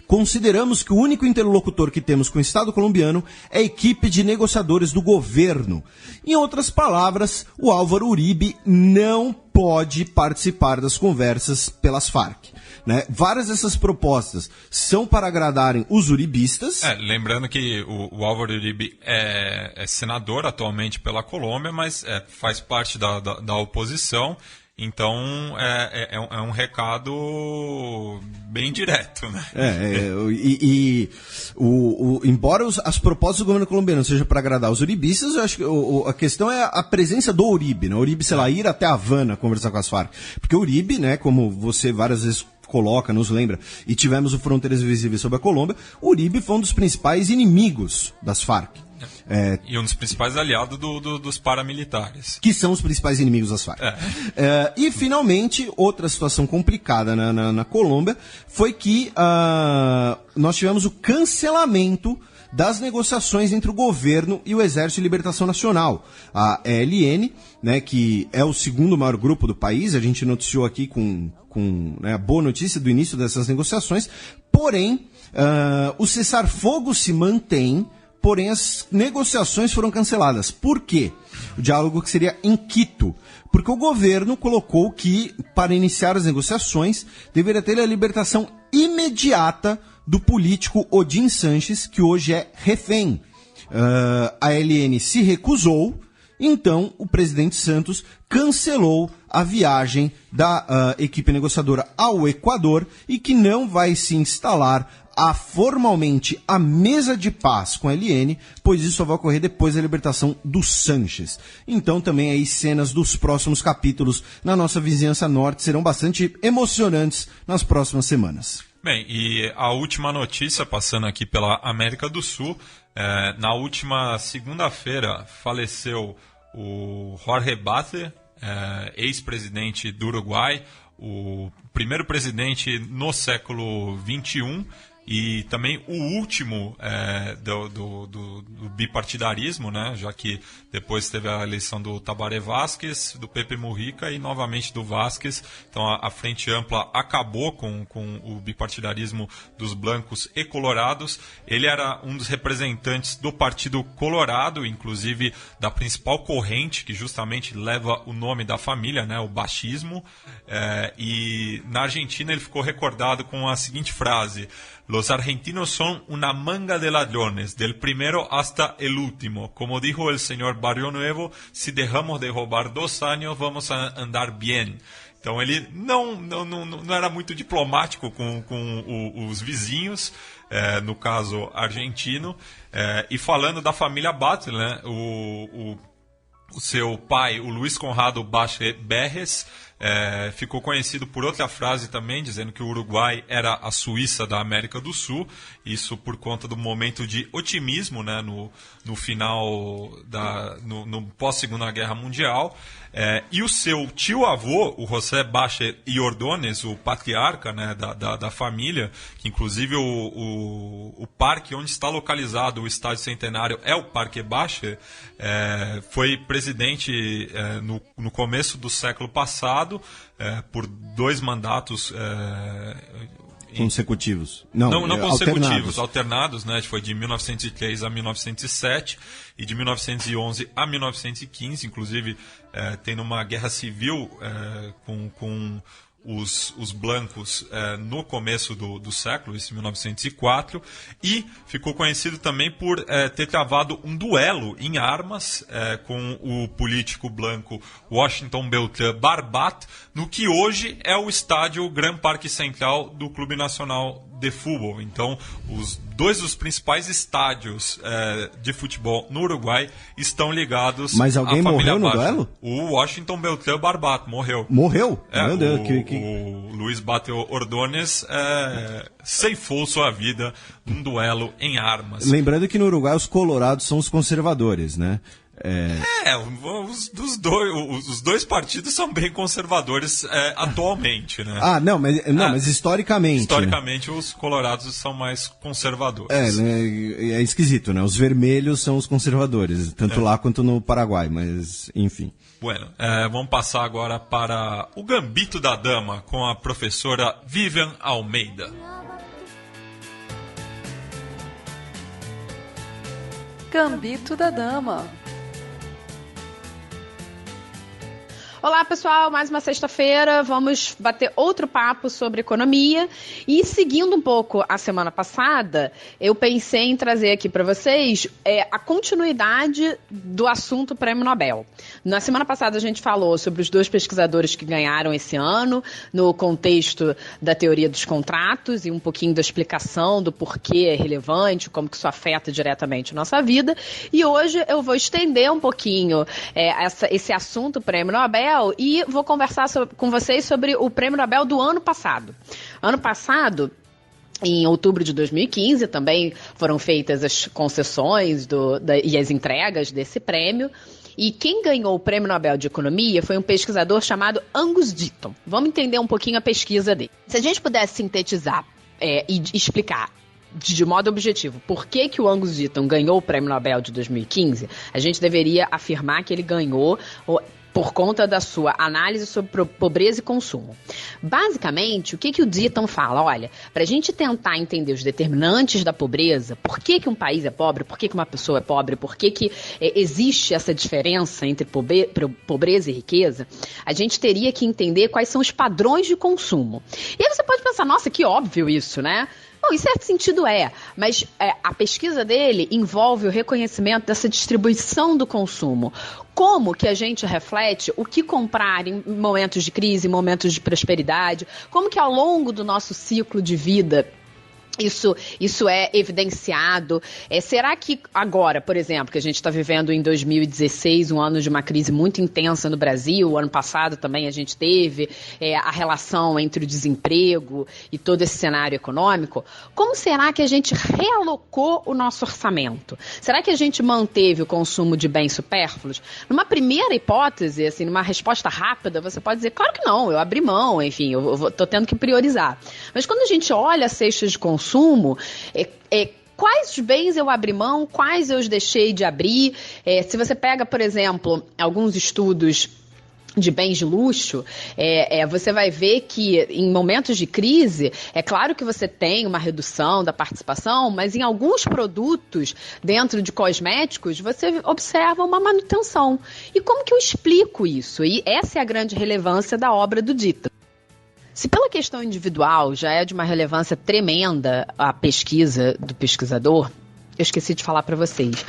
consideramos que o único interlocutor que temos com o Estado colombiano é a equipe de negociadores do governo. Em outras palavras, o Álvaro Uribe não pode participar das conversas pelas Farc. Né? Várias dessas propostas são para agradarem os uribistas. Lembrando que o Álvaro Uribe é senador atualmente pela Colômbia, mas faz parte da oposição. Então, é um recado bem direto, né? Embora as propostas do governo colombiano sejam para agradar os uribistas, eu acho que a questão é a presença do Uribe, né? O Uribe, sei lá, ir até Havana conversar com as Farc. Porque o Uribe, né, como você várias vezes coloca, nos lembra, e tivemos o Fronteiras Invisíveis sobre a Colômbia, o Uribe foi um dos principais inimigos das Farc. E um dos principais aliados dos paramilitares. Que são os principais inimigos das Farc. E, finalmente, outra situação complicada na Colômbia foi que nós tivemos o cancelamento das negociações entre o governo e o Exército de Libertação Nacional, a ELN, né, que é o segundo maior grupo do país. A gente noticiou aqui com né, a boa notícia do início dessas negociações, porém, o cessar-fogo se mantém, porém as negociações foram canceladas. Por quê? O diálogo que seria em Quito. Porque o governo colocou que, para iniciar as negociações, deveria ter a libertação imediata do político Odin Sanches, que hoje é refém. A ELN se recusou, então o presidente Santos cancelou a viagem da equipe negociadora ao Equador e que não vai se instalar formalmente a mesa de paz com a ELN, pois isso só vai ocorrer depois da libertação do Sanches. Então também aí cenas dos próximos capítulos na nossa vizinhança norte serão bastante emocionantes nas próximas semanas. Bem, e a última notícia, passando aqui pela América do Sul, na última segunda-feira faleceu o Jorge Batlle, ex-presidente do Uruguai, o primeiro presidente no século XXI, e também o último do bipartidarismo, né? Já que depois teve a eleição do Tabaré Vázquez, do Pepe Mujica e novamente do Vázquez. Então a Frente Ampla acabou com o bipartidarismo dos brancos e colorados. Ele era um dos representantes do Partido Colorado, inclusive da principal corrente que justamente leva o nome da família, né? O baixismo. E na Argentina ele ficou recordado com a seguinte frase: "Los argentinos son una manga de ladrones, del primero hasta el último. Como dijo el señor Barrio Nuevo, si dejamos de roubar 2 años, vamos a andar bien." Então ele não era muito diplomático com os vizinhos, no caso argentino. E falando da família Batlle, né, o seu pai, o Luiz Conrado Batlle Berres, ficou conhecido por outra frase também, dizendo que o Uruguai era a Suíça da América do Sul, isso por conta do momento de otimismo, né, no final no pós-Segunda Guerra Mundial. E o seu tio-avô, o José Batlle y Ordóñez, o patriarca, né, da família, que inclusive o parque onde está localizado o Estádio Centenário é o Parque Batlle, foi presidente no começo do século passado, por 2 mandatos consecutivos. Não consecutivos, alternados, né? Foi de 1903 a 1907 e de 1911 a 1915, inclusive tendo uma guerra civil com os blancos no começo do século, isso em 1904, e ficou conhecido também por ter travado um duelo em armas com o político branco Washington Beltrán Barbat, no que hoje é o estádio Gran Parque Central do Clube Nacional de Futebol. Então, os 2 dos principais estádios de futebol no Uruguai estão ligados à família Batlle. Mas alguém morreu no duelo? O Washington Beltrán Barbat morreu. Morreu? Meu Deus, o Luiz Batlle Ordóñez ceifou sua vida num duelo em armas. Lembrando que no Uruguai os colorados são os conservadores, né? Os dois partidos são bem conservadores atualmente, né? Mas historicamente. Historicamente, né? Os colorados são mais conservadores. É esquisito, né? Os vermelhos são os conservadores, tanto lá quanto no Paraguai, mas enfim. Bueno, vamos passar agora para o Gambito da Dama com a professora Vivian Almeida. Gambito da Dama. Olá, pessoal, mais uma sexta-feira, vamos bater outro papo sobre economia e seguindo um pouco a semana passada, eu pensei em trazer aqui para vocês a continuidade do assunto Prêmio Nobel. Na semana passada a gente falou sobre os 2 pesquisadores que ganharam esse ano, no contexto da teoria dos contratos e um pouquinho da explicação do porquê é relevante, como que isso afeta diretamente a nossa vida, e hoje eu vou estender um pouquinho esse assunto Prêmio Nobel e vou conversar com vocês sobre o Prêmio Nobel do ano passado. Ano passado, em outubro de 2015, também foram feitas as concessões e as entregas desse prêmio. E quem ganhou o Prêmio Nobel de Economia foi um pesquisador chamado Angus Deaton. Vamos entender um pouquinho a pesquisa dele. Se a gente pudesse sintetizar e explicar de modo objetivo por que o Angus Deaton ganhou o Prêmio Nobel de 2015, a gente deveria afirmar que ele ganhou por conta da sua análise sobre pobreza e consumo. Basicamente, o que o Deaton fala? Olha, para a gente tentar entender os determinantes da pobreza, por que um país é pobre, por que uma pessoa é pobre, por que existe essa diferença entre pobreza e riqueza, a gente teria que entender quais são os padrões de consumo. E aí você pode pensar, nossa, que óbvio isso, né? Bom, em certo sentido mas a pesquisa dele envolve o reconhecimento dessa distribuição do consumo. Como que a gente reflete o que comprar em momentos de crise, em momentos de prosperidade, como que ao longo do nosso ciclo de vida isso é evidenciado. Será que agora, por exemplo, que a gente está vivendo em 2016, um ano de uma crise muito intensa no Brasil, o ano passado também a gente teve a relação entre o desemprego e todo esse cenário econômico, como será que a gente realocou o nosso orçamento? Será que a gente manteve o consumo de bens supérfluos? Numa primeira hipótese, assim, numa resposta rápida, você pode dizer, claro que não, eu abri mão, enfim, eu estou tendo que priorizar. Mas quando a gente olha a cesta de consumo, quais bens eu abri mão, quais eu deixei de abrir. Se você pega, por exemplo, alguns estudos de bens de luxo, você vai ver que em momentos de crise, é claro que você tem uma redução da participação, mas em alguns produtos dentro de cosméticos, você observa uma manutenção. E como que eu explico isso? E essa é a grande relevância da obra do Deaton. Se pela questão individual já é de uma relevância tremenda a pesquisa do pesquisador, eu esqueci de falar para vocês.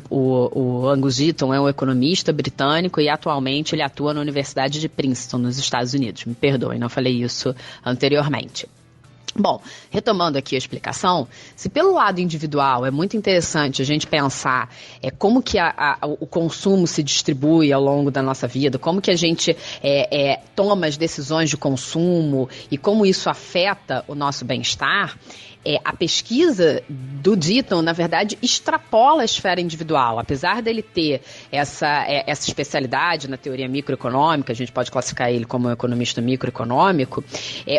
O Angus Deaton é um economista britânico e atualmente ele atua na Universidade de Princeton, nos Estados Unidos. Me perdoem, não falei isso anteriormente. Bom, retomando aqui a explicação, se pelo lado individual é muito interessante a gente pensar como que o consumo se distribui ao longo da nossa vida, como que a gente toma as decisões de consumo e como isso afeta o nosso bem-estar, a pesquisa do Deaton, na verdade, extrapola a esfera individual. Apesar dele ter essa especialidade na teoria microeconômica, a gente pode classificar ele como um economista microeconômico,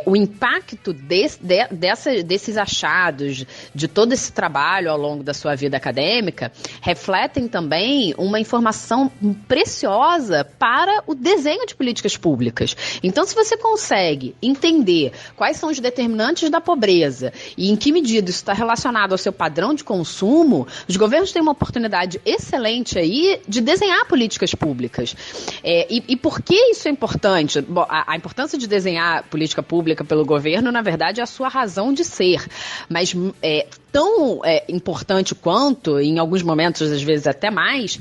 o impacto desses achados, de todo esse trabalho ao longo da sua vida acadêmica, refletem também uma informação preciosa para o desenho de políticas públicas. Então, se você consegue entender quais são os determinantes da pobreza e em que medida isso está relacionado ao seu padrão de consumo, os governos têm uma oportunidade excelente aí de desenhar políticas públicas. E por que isso é importante? Bom, a importância de desenhar política pública pelo governo, na verdade, é a sua razão de ser. Mas tão importante quanto, em alguns momentos, às vezes até mais,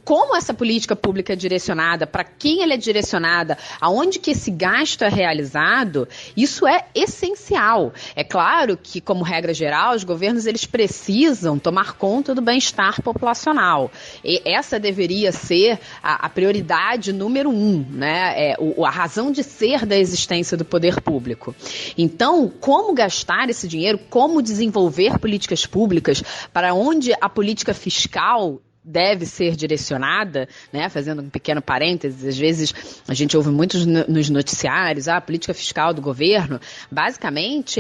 como essa política pública é direcionada, para quem ela é direcionada, aonde que esse gasto é realizado, isso é essencial. É claro que, como regra geral, os governos eles precisam tomar conta do bem-estar populacional. E essa deveria ser a prioridade número 1, né? A razão de ser da existência do poder público. Então, como gastar esse dinheiro, como desenvolver políticas públicas, para onde a política fiscal deve ser direcionada, né? Fazendo um pequeno parênteses, às vezes a gente ouve muito nos noticiários, a política fiscal do governo, basicamente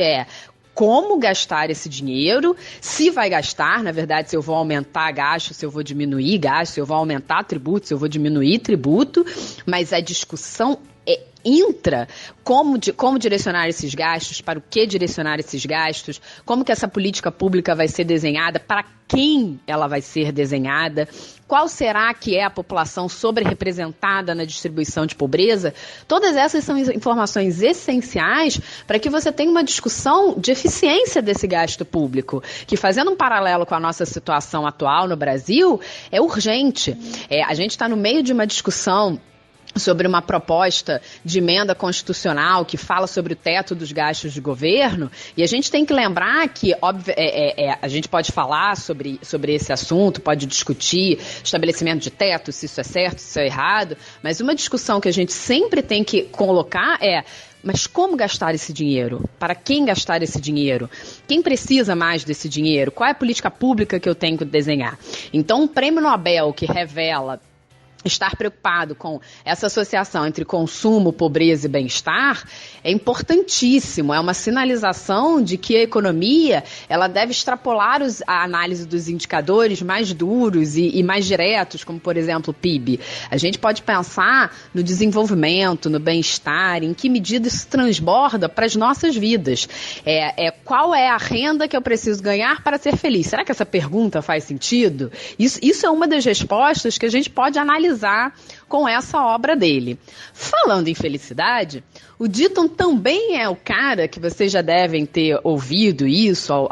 como gastar esse dinheiro, se vai gastar, na verdade, se eu vou aumentar gasto, se eu vou diminuir gasto, se eu vou aumentar tributo, se eu vou diminuir tributo, mas a discussão como direcionar esses gastos, para o que direcionar esses gastos, como que essa política pública vai ser desenhada, para quem ela vai ser desenhada, qual será que é a população sobre-representada na distribuição de pobreza. Todas essas são informações essenciais para que você tenha uma discussão de eficiência desse gasto público, que, fazendo um paralelo com a nossa situação atual no Brasil, é urgente. A gente está no meio de uma discussão sobre uma proposta de emenda constitucional que fala sobre o teto dos gastos de governo, e a gente tem que lembrar que, a gente pode falar sobre esse assunto, pode discutir estabelecimento de teto, se isso é certo, se isso é errado, mas uma discussão que a gente sempre tem que colocar mas como gastar esse dinheiro? Para quem gastar esse dinheiro? Quem precisa mais desse dinheiro? Qual é a política pública que eu tenho que desenhar? Então, um prêmio Nobel que revela estar preocupado com essa associação entre consumo, pobreza e bem-estar é importantíssimo, é uma sinalização de que a economia ela deve extrapolar a análise dos indicadores mais duros e mais diretos, como, por exemplo, o PIB. A gente pode pensar no desenvolvimento, no bem-estar, em que medida isso transborda para as nossas vidas. Qual é a renda que eu preciso ganhar para ser feliz? Será que essa pergunta faz sentido? Isso é uma das respostas que a gente pode analisar com essa obra dele. Falando em felicidade, o Ditton também é o cara que vocês já devem ter ouvido isso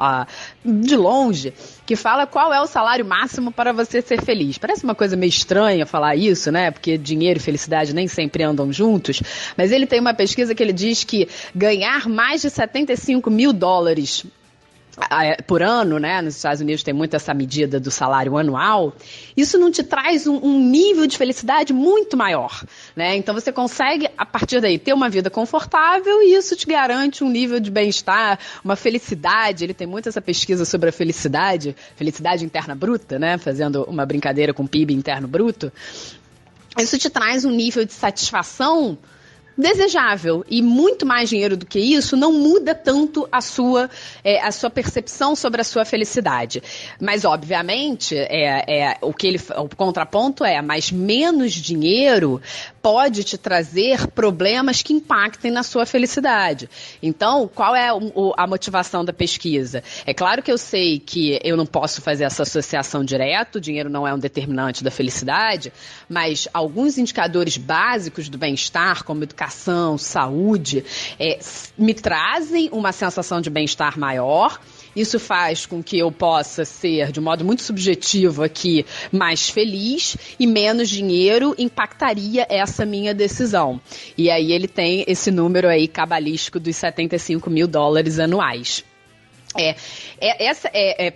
de longe, que fala qual é o salário máximo para você ser feliz. Parece uma coisa meio estranha falar isso, né? Porque dinheiro e felicidade nem sempre andam juntos, mas ele tem uma pesquisa que ele diz que ganhar mais de $75 mil por ano, né? Nos Estados Unidos tem muito essa medida do salário anual. Isso não te traz um nível de felicidade muito maior, né? Então você consegue, a partir daí, ter uma vida confortável e isso te garante um nível de bem-estar, uma felicidade. Ele tem muito essa pesquisa sobre a felicidade interna bruta, né? Fazendo uma brincadeira com o PIB interno bruto. Isso te traz um nível de satisfação desejável, e muito mais dinheiro do que isso não muda tanto a sua percepção sobre a sua felicidade. Mas, obviamente, o contraponto mas menos dinheiro pode te trazer problemas que impactem na sua felicidade. Então, qual é a motivação da pesquisa? É claro que eu sei que eu não posso fazer essa associação direta, o dinheiro não é um determinante da felicidade, mas alguns indicadores básicos do bem-estar, como educação, saúde, me trazem uma sensação de bem-estar maior. Isso faz com que eu possa ser, de um modo muito subjetivo aqui, mais feliz, e menos dinheiro impactaria essa minha decisão. E aí ele tem esse número aí cabalístico dos $75 mil anuais.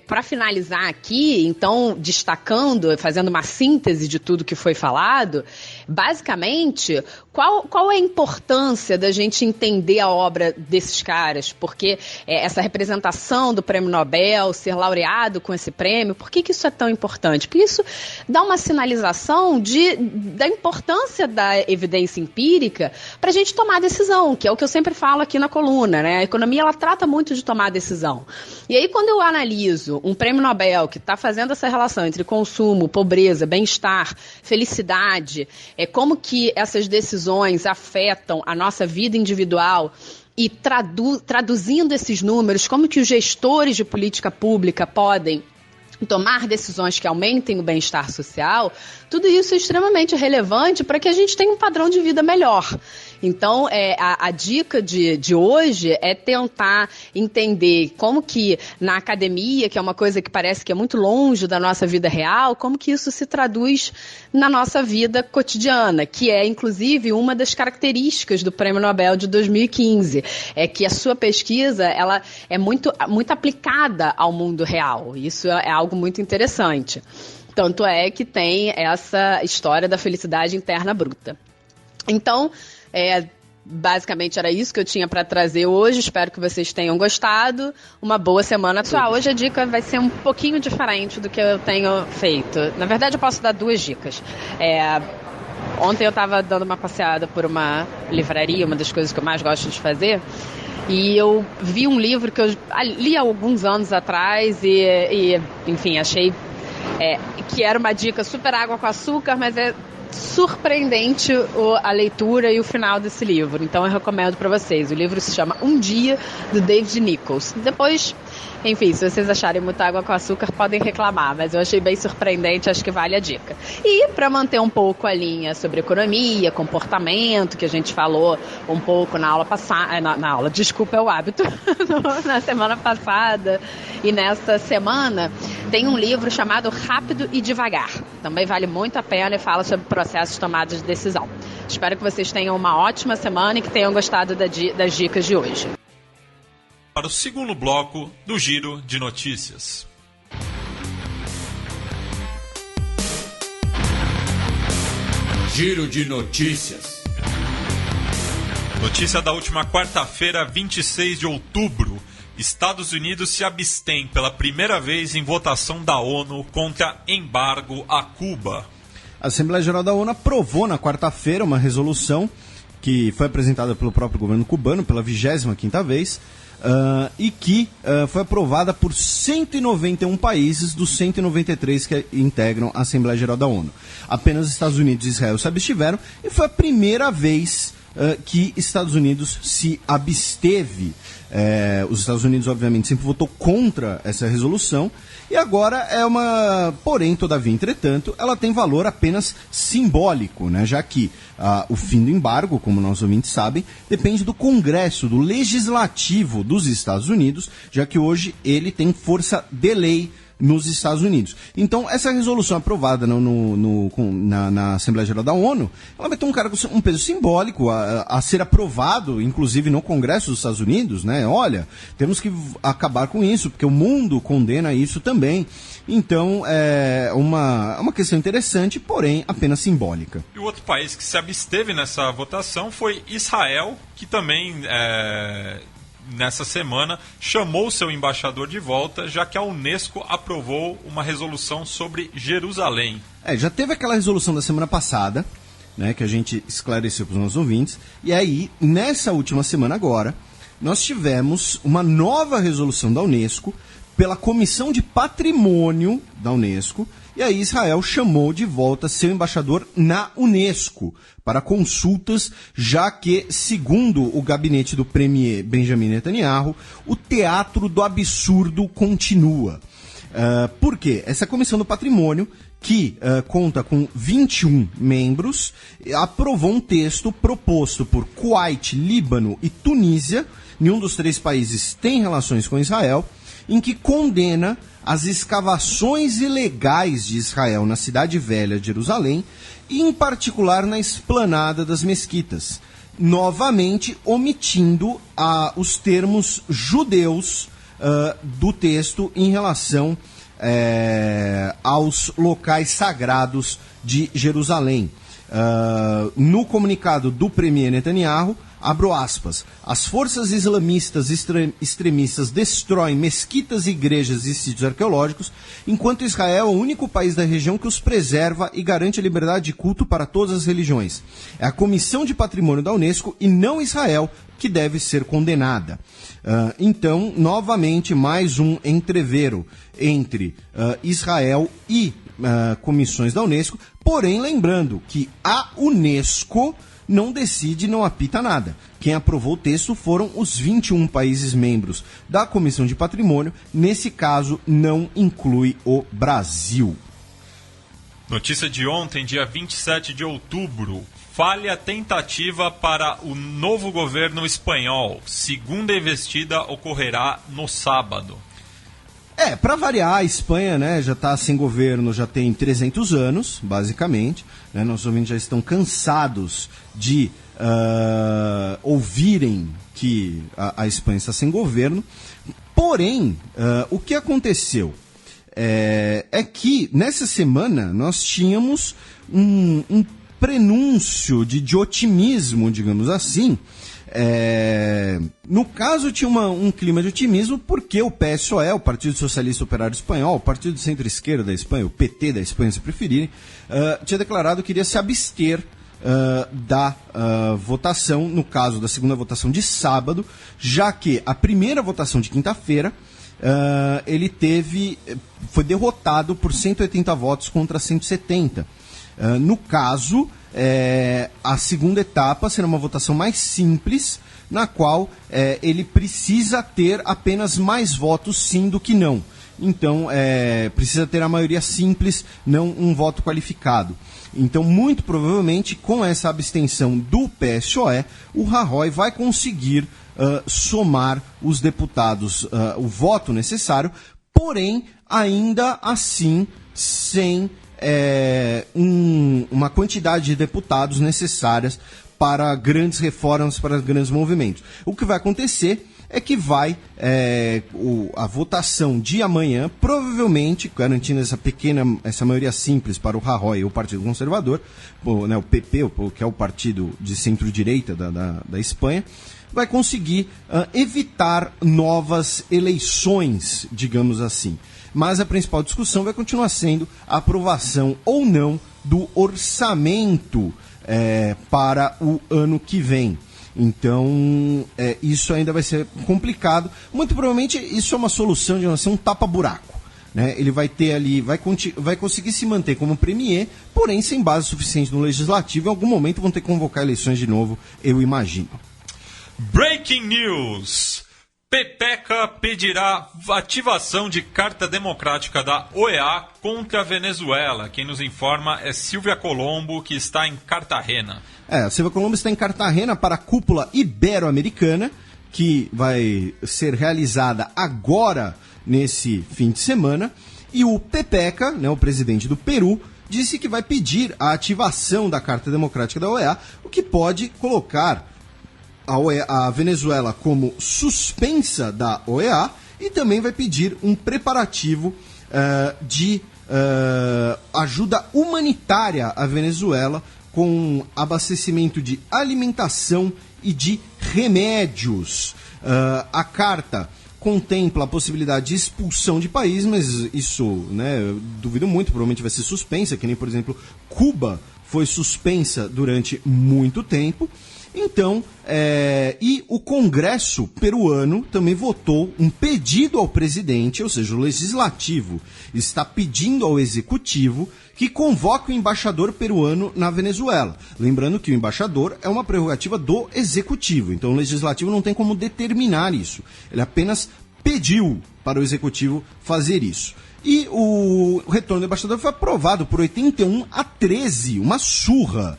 Para finalizar aqui, então, destacando, fazendo uma síntese de tudo que foi falado, basicamente, qual é a importância da gente entender a obra desses caras? Porque essa representação do Prêmio Nobel, ser laureado com esse prêmio, por que isso é tão importante? Porque isso dá uma sinalização da importância da evidência empírica para a gente tomar decisão, que é o que eu sempre falo aqui na coluna, né? A economia, ela trata muito de tomar decisão. E aí, quando eu analiso um prêmio Nobel que está fazendo essa relação entre consumo, pobreza, bem-estar, felicidade, como que essas decisões afetam a nossa vida individual e traduzindo esses números, como que os gestores de política pública podem tomar decisões que aumentem o bem-estar social, tudo isso é extremamente relevante para que a gente tenha um padrão de vida melhor. Então, a dica de hoje é tentar entender como que na academia, que é uma coisa que parece que é muito longe da nossa vida real, como que isso se traduz na nossa vida cotidiana, que é, inclusive, uma das características do Prêmio Nobel de 2015, é que a sua pesquisa ela é muito, muito aplicada ao mundo real. Isso é algo muito interessante. Tanto é que tem essa história da felicidade interna bruta. Então, basicamente era isso que eu tinha para trazer hoje. Espero que vocês tenham gostado. Uma boa semana a todos. Hoje a dica vai ser um pouquinho diferente do que eu tenho feito. Na verdade, eu posso dar 2 dicas. Ontem eu estava dando uma passeada por uma livraria, uma das coisas que eu mais gosto de fazer, e eu vi um livro que eu li há alguns anos atrás e enfim, achei que era uma dica super água com açúcar, mas surpreendente a leitura e o final desse livro. Então eu recomendo para vocês. O livro se chama Um Dia, do David Nichols. Depois, enfim, se vocês acharem muita água com açúcar, podem reclamar, mas eu achei bem surpreendente, acho que vale a dica. E para manter um pouco a linha sobre economia, comportamento, que a gente falou um pouco na aula passada, desculpa, é o hábito, na semana passada e nesta semana, tem um livro chamado Rápido e Devagar. Também vale muito a pena e fala sobre processos de tomada de decisão. Espero que vocês tenham uma ótima semana e que tenham gostado das dicas de hoje. Para o segundo bloco do Giro de Notícias. Giro de Notícias. Notícia da última quarta-feira, 26 de outubro. Estados Unidos se abstém pela primeira vez em votação da ONU contra embargo a Cuba. A Assembleia Geral da ONU aprovou na quarta-feira uma resolução que foi apresentada pelo próprio governo cubano pela 25ª vez e que foi aprovada por 191 países dos 193 que integram a Assembleia Geral da ONU. Apenas Estados Unidos e Israel se abstiveram e foi a primeira vez que Estados Unidos se absteve. Os Estados Unidos, obviamente, sempre votou contra essa resolução e agora porém, todavia, entretanto, ela tem valor apenas simbólico, né? Já que o fim do embargo, como nossos ouvintes sabem, depende do Congresso, do Legislativo dos Estados Unidos, já que hoje ele tem força de lei nos Estados Unidos. Então, essa resolução aprovada na Assembleia Geral da ONU, ela vai ter um peso simbólico a ser aprovado, inclusive no Congresso dos Estados Unidos, né? Olha, temos que acabar com isso, porque o mundo condena isso também. Então, é uma questão interessante, porém apenas simbólica. E o outro país que se absteve nessa votação foi Israel, que também nessa semana chamou seu embaixador de volta, já que a Unesco aprovou uma resolução sobre Jerusalém. Já teve aquela resolução da semana passada, né, que a gente esclareceu para os nossos ouvintes, e aí, nessa última semana agora, nós tivemos uma nova resolução da Unesco pela Comissão de Patrimônio da Unesco, e aí Israel chamou de volta seu embaixador na Unesco para consultas, já que, segundo o gabinete do premier Benjamin Netanyahu, o teatro do absurdo continua. Por quê? Essa Comissão do Patrimônio, que conta com 21 membros, aprovou um texto proposto por Kuwait, Líbano e Tunísia, nenhum dos três países tem relações com Israel, em que condena as escavações ilegais de Israel na Cidade Velha de Jerusalém e, em particular, na esplanada das mesquitas, novamente omitindo os termos judeus do texto em relação aos locais sagrados de Jerusalém. No comunicado do premier Netanyahu, abro aspas, as forças islamistas extremistas destroem mesquitas, igrejas e sítios arqueológicos, enquanto Israel é o único país da região que os preserva e garante a liberdade de culto para todas as religiões. É a Comissão de Patrimônio da Unesco e não Israel que deve ser condenada. Então, novamente, mais um entrevero entre Israel e comissões da Unesco, porém lembrando que a Unesco não decide, não apita nada. Quem aprovou o texto foram os 21 países membros da Comissão de Patrimônio. Nesse caso, não inclui o Brasil. Notícia de ontem, dia 27 de outubro. Falha tentativa para o novo governo espanhol. Segunda investida ocorrerá no sábado. Para variar, a Espanha, né, já está sem governo, já tem 300 anos, basicamente. Né, nossos ouvintes já estão cansados de ouvirem que a Espanha está sem governo. Porém, o que aconteceu é que nessa semana nós tínhamos um prenúncio de otimismo, digamos assim. No caso, tinha um clima de otimismo porque o PSOE, o Partido Socialista Operário Espanhol, o Partido de Centro-Esquerda da Espanha, o PT da Espanha, se preferirem, tinha declarado que iria se abster da votação, no caso da segunda votação de sábado, já que a primeira votação de quinta-feira ele foi derrotado por 180 votos contra 170. No caso, a segunda etapa será uma votação mais simples, na qual ele precisa ter apenas mais votos sim do que não. Então, precisa ter a maioria simples, não um voto qualificado. Então, muito provavelmente, com essa abstenção do PSOE, o Rajoy vai conseguir somar os deputados, o voto necessário, porém, ainda assim, sem uma quantidade de deputados necessárias para grandes reformas, para grandes movimentos. O que vai acontecer é que a votação de amanhã, provavelmente, garantindo essa maioria simples para o Rajoy e o Partido Conservador, o PP, que é o partido de centro-direita da Espanha, vai conseguir evitar novas eleições, digamos assim. Mas a principal discussão vai continuar sendo a aprovação ou não do orçamento para o ano que vem. Então, isso ainda vai ser complicado. Muito provavelmente isso é uma solução de um tapa-buraco. Né? Ele vai ter ali, vai conseguir se manter como premier, porém sem base suficiente no legislativo. Em algum momento vão ter que convocar eleições de novo, eu imagino. Breaking News! Pepeca pedirá ativação de carta democrática da OEA contra a Venezuela. Quem nos informa é Silvia Colombo, que está em Cartagena. A Silvia Colombo está em Cartagena para a cúpula ibero-americana, que vai ser realizada agora, nesse fim de semana. E o Pepeca, o presidente do Peru, disse que vai pedir a ativação da carta democrática da OEA, o que pode colocar a Venezuela como suspensa da OEA, e também vai pedir um preparativo de ajuda humanitária à Venezuela, com abastecimento de alimentação e de remédios. A carta contempla a possibilidade de expulsão de país, mas isso, eu duvido muito, provavelmente vai ser suspensa, que nem, por exemplo, Cuba foi suspensa durante muito tempo. Então, e o Congresso peruano também votou um pedido ao presidente, ou seja, o legislativo está pedindo ao executivo que convoque o embaixador peruano na Venezuela. Lembrando que o embaixador é uma prerrogativa do executivo, então o legislativo não tem como determinar isso. Ele apenas pediu para o executivo fazer isso. E o retorno do embaixador foi aprovado por 81-13, uma surra.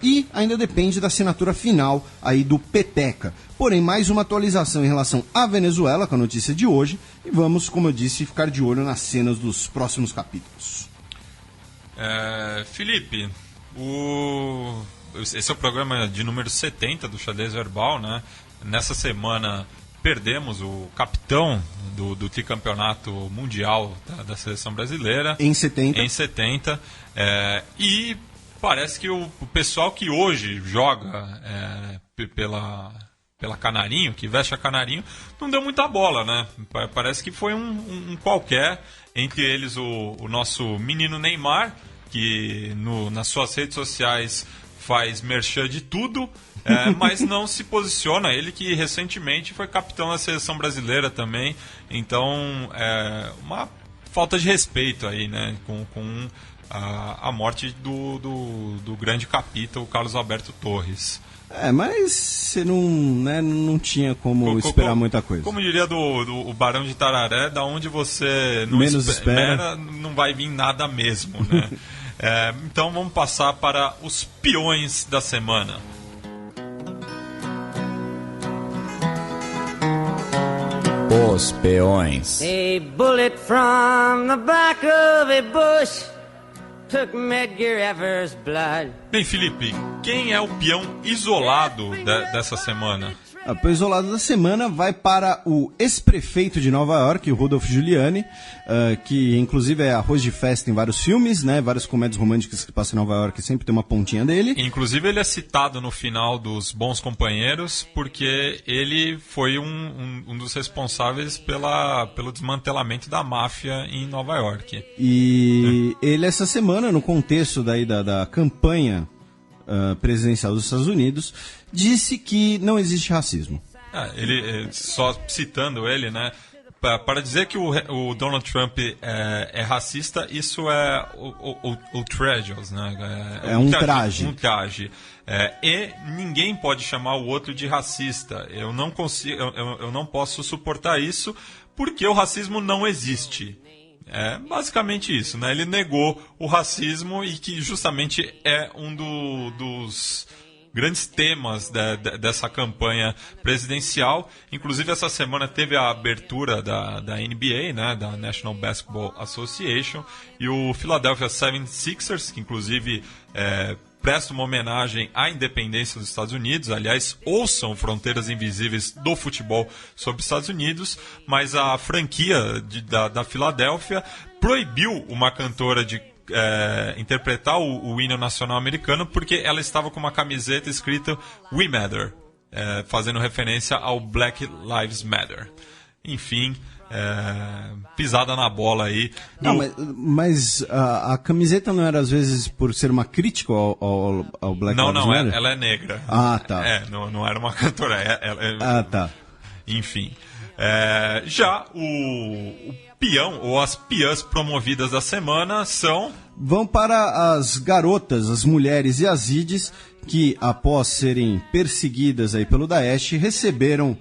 E ainda depende da assinatura final aí do Pepeca. Porém, mais uma atualização em relação à Venezuela, com a notícia de hoje. E vamos, como eu disse, ficar de olho nas cenas dos próximos capítulos. Felipe, esse é o programa de número 70 do Xadrez Verbal, né? Nessa semana perdemos o capitão do tricampeonato mundial da seleção brasileira. Em 70. Em 70. E parece que o pessoal que hoje joga pela Canarinho, que veste a Canarinho, não deu muita bola, né? Parece que foi um qualquer, entre eles o nosso menino Neymar, que nas suas redes sociais faz merchan de tudo, mas não se posiciona. Ele que recentemente foi capitão da seleção brasileira também, então uma falta de respeito aí, né? Com a morte do grande capita, o Carlos Alberto Torres. Mas você não tinha como esperar muita coisa. Como diria o Barão de Tararé, da onde você não espera, não vai vir nada mesmo, né? Então vamos passar para os peões da semana. Os peões. A bullet from the back of a bush took Medgar Evers' blood. Bem, Felipe, quem é o peão isolado dessa semana? O peão isolado da semana vai para o ex-prefeito de Nova York, o Rudolph Giuliani, que inclusive é arroz de festa em vários filmes, né? Várias comédias românticas que passam em Nova York, sempre tem uma pontinha dele. Inclusive ele é citado no final dos Bons Companheiros, porque ele foi um dos responsáveis pelo desmantelamento da máfia em Nova York. E ele essa semana, no contexto da campanha presidencial dos Estados Unidos, disse que não existe racismo. Ele, só citando ele, né? para dizer que o Donald Trump é racista, isso é o Treasures, né? É um traje. Um traje. E ninguém pode chamar o outro de racista. Eu não consigo, eu não posso suportar isso, porque o racismo não existe. É basicamente isso, né? Ele negou o racismo e que justamente é um dos grandes temas dessa campanha presidencial. Inclusive, essa semana teve a abertura da NBA, né, da National Basketball Association, e o Philadelphia 76ers, que inclusive presta uma homenagem à independência dos Estados Unidos. Aliás, ouçam Fronteiras Invisíveis do Futebol sobre os Estados Unidos, mas a franquia da Filadélfia proibiu uma cantora de interpretar o hino nacional americano porque ela estava com uma camiseta escrita We Matter, fazendo referência ao Black Lives Matter. Enfim, pisada na bola aí. Não, mas a camiseta não era às vezes por ser uma crítica ao Black Lives Matter? Não, ela é negra. Ah, tá. Não era uma cantora. Tá. Enfim. Já o peão ou as peãs promovidas da semana vão para as garotas, as mulheres e as ides que, após serem perseguidas aí pelo Daesh, receberam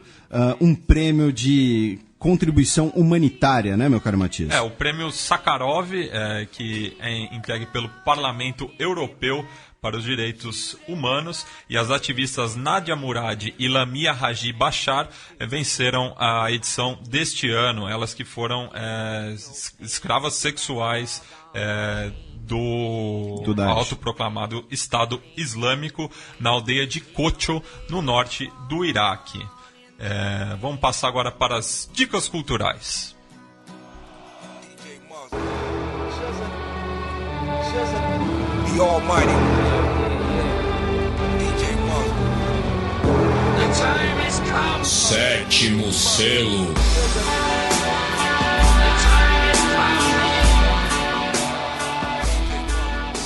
um prêmio de contribuição humanitária, né, meu caro Matias? O prêmio Sakharov, que é entregue pelo Parlamento Europeu para os Direitos Humanos, e as ativistas Nadia Murad e Lamia Haji Bashar venceram a edição deste ano, elas que foram escravas sexuais do autoproclamado Estado Islâmico na aldeia de Kocho, no norte do Iraque. Vamos passar agora para as dicas culturais. The Almighty. DJ Muzz. Sétimo selo.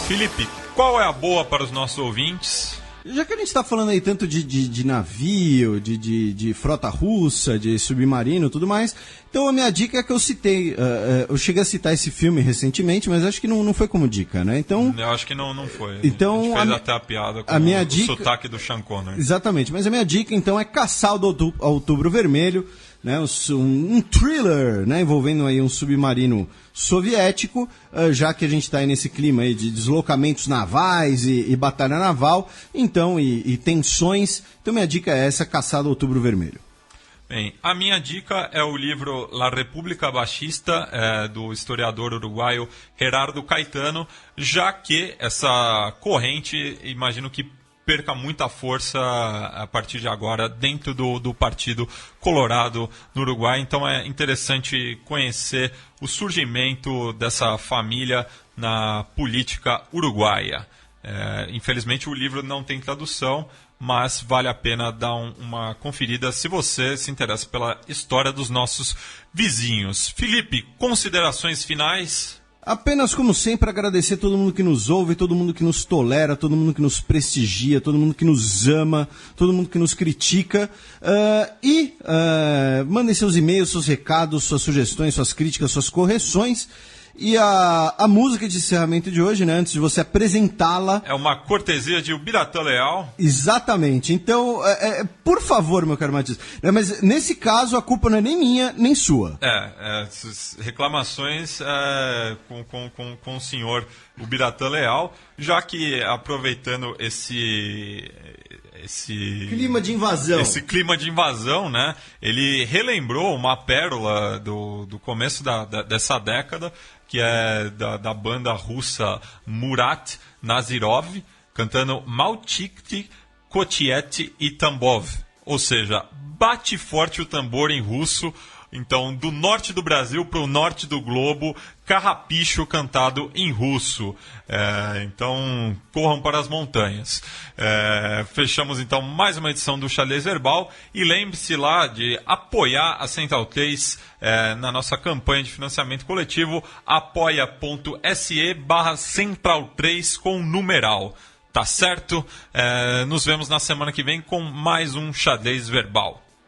Felipe, qual é a boa para os nossos ouvintes? Já que a gente está falando aí tanto de navio, de frota russa, de submarino e tudo mais, então a minha dica é que eu citei, eu cheguei a citar esse filme recentemente, mas acho que não foi como dica, né? Então, eu acho que não foi. Então, a gente fez até a piada com o sotaque do Sean Connery. Exatamente, mas a minha dica então é Caçar o Outubro Vermelho, né, um thriller, né, envolvendo aí um submarino soviético, já que a gente está aí nesse clima aí de deslocamentos navais e batalha naval, então, e tensões. Então minha dica é essa, Caçada Outubro Vermelho. Bem, a minha dica é o livro La República Baixista, do historiador uruguaio Gerardo Caetano, já que essa corrente, imagino que perca muita força a partir de agora dentro do Partido Colorado no Uruguai. Então é interessante conhecer o surgimento dessa família na política uruguaia. Infelizmente o livro não tem tradução, mas vale a pena dar uma conferida se você se interessa pela história dos nossos vizinhos. Felipe, considerações finais? Apenas, como sempre, agradecer todo mundo que nos ouve, todo mundo que nos tolera, todo mundo que nos prestigia, todo mundo que nos ama, todo mundo que nos critica. Mandem seus e-mails, seus recados, suas sugestões, suas críticas, suas correções. E a música de encerramento de hoje, né, antes de você apresentá-la... É uma cortesia de Ubiratã Leal. Exatamente. Então, por favor, meu caro Matias, mas nesse caso a culpa não é nem minha, nem sua. Reclamações com o senhor Ubiratã Leal, já que, aproveitando esse clima de invasão. Esse clima de invasão, né? Ele relembrou uma pérola do começo dessa década, que é da banda russa Murat Nazirov, cantando Malchikti, Kotiet e Tambov. Ou seja, bate forte o tambor em russo. Então, do norte do Brasil para o norte do globo, carrapicho cantado em russo. Então, corram para as montanhas. Fechamos, então, mais uma edição do Xadrez Verbal. E lembre-se lá de apoiar a Central 3 na nossa campanha de financiamento coletivo, apoia.se/Central3 com numeral. Tá certo? Nos vemos na semana que vem com mais um Xadrez Verbal.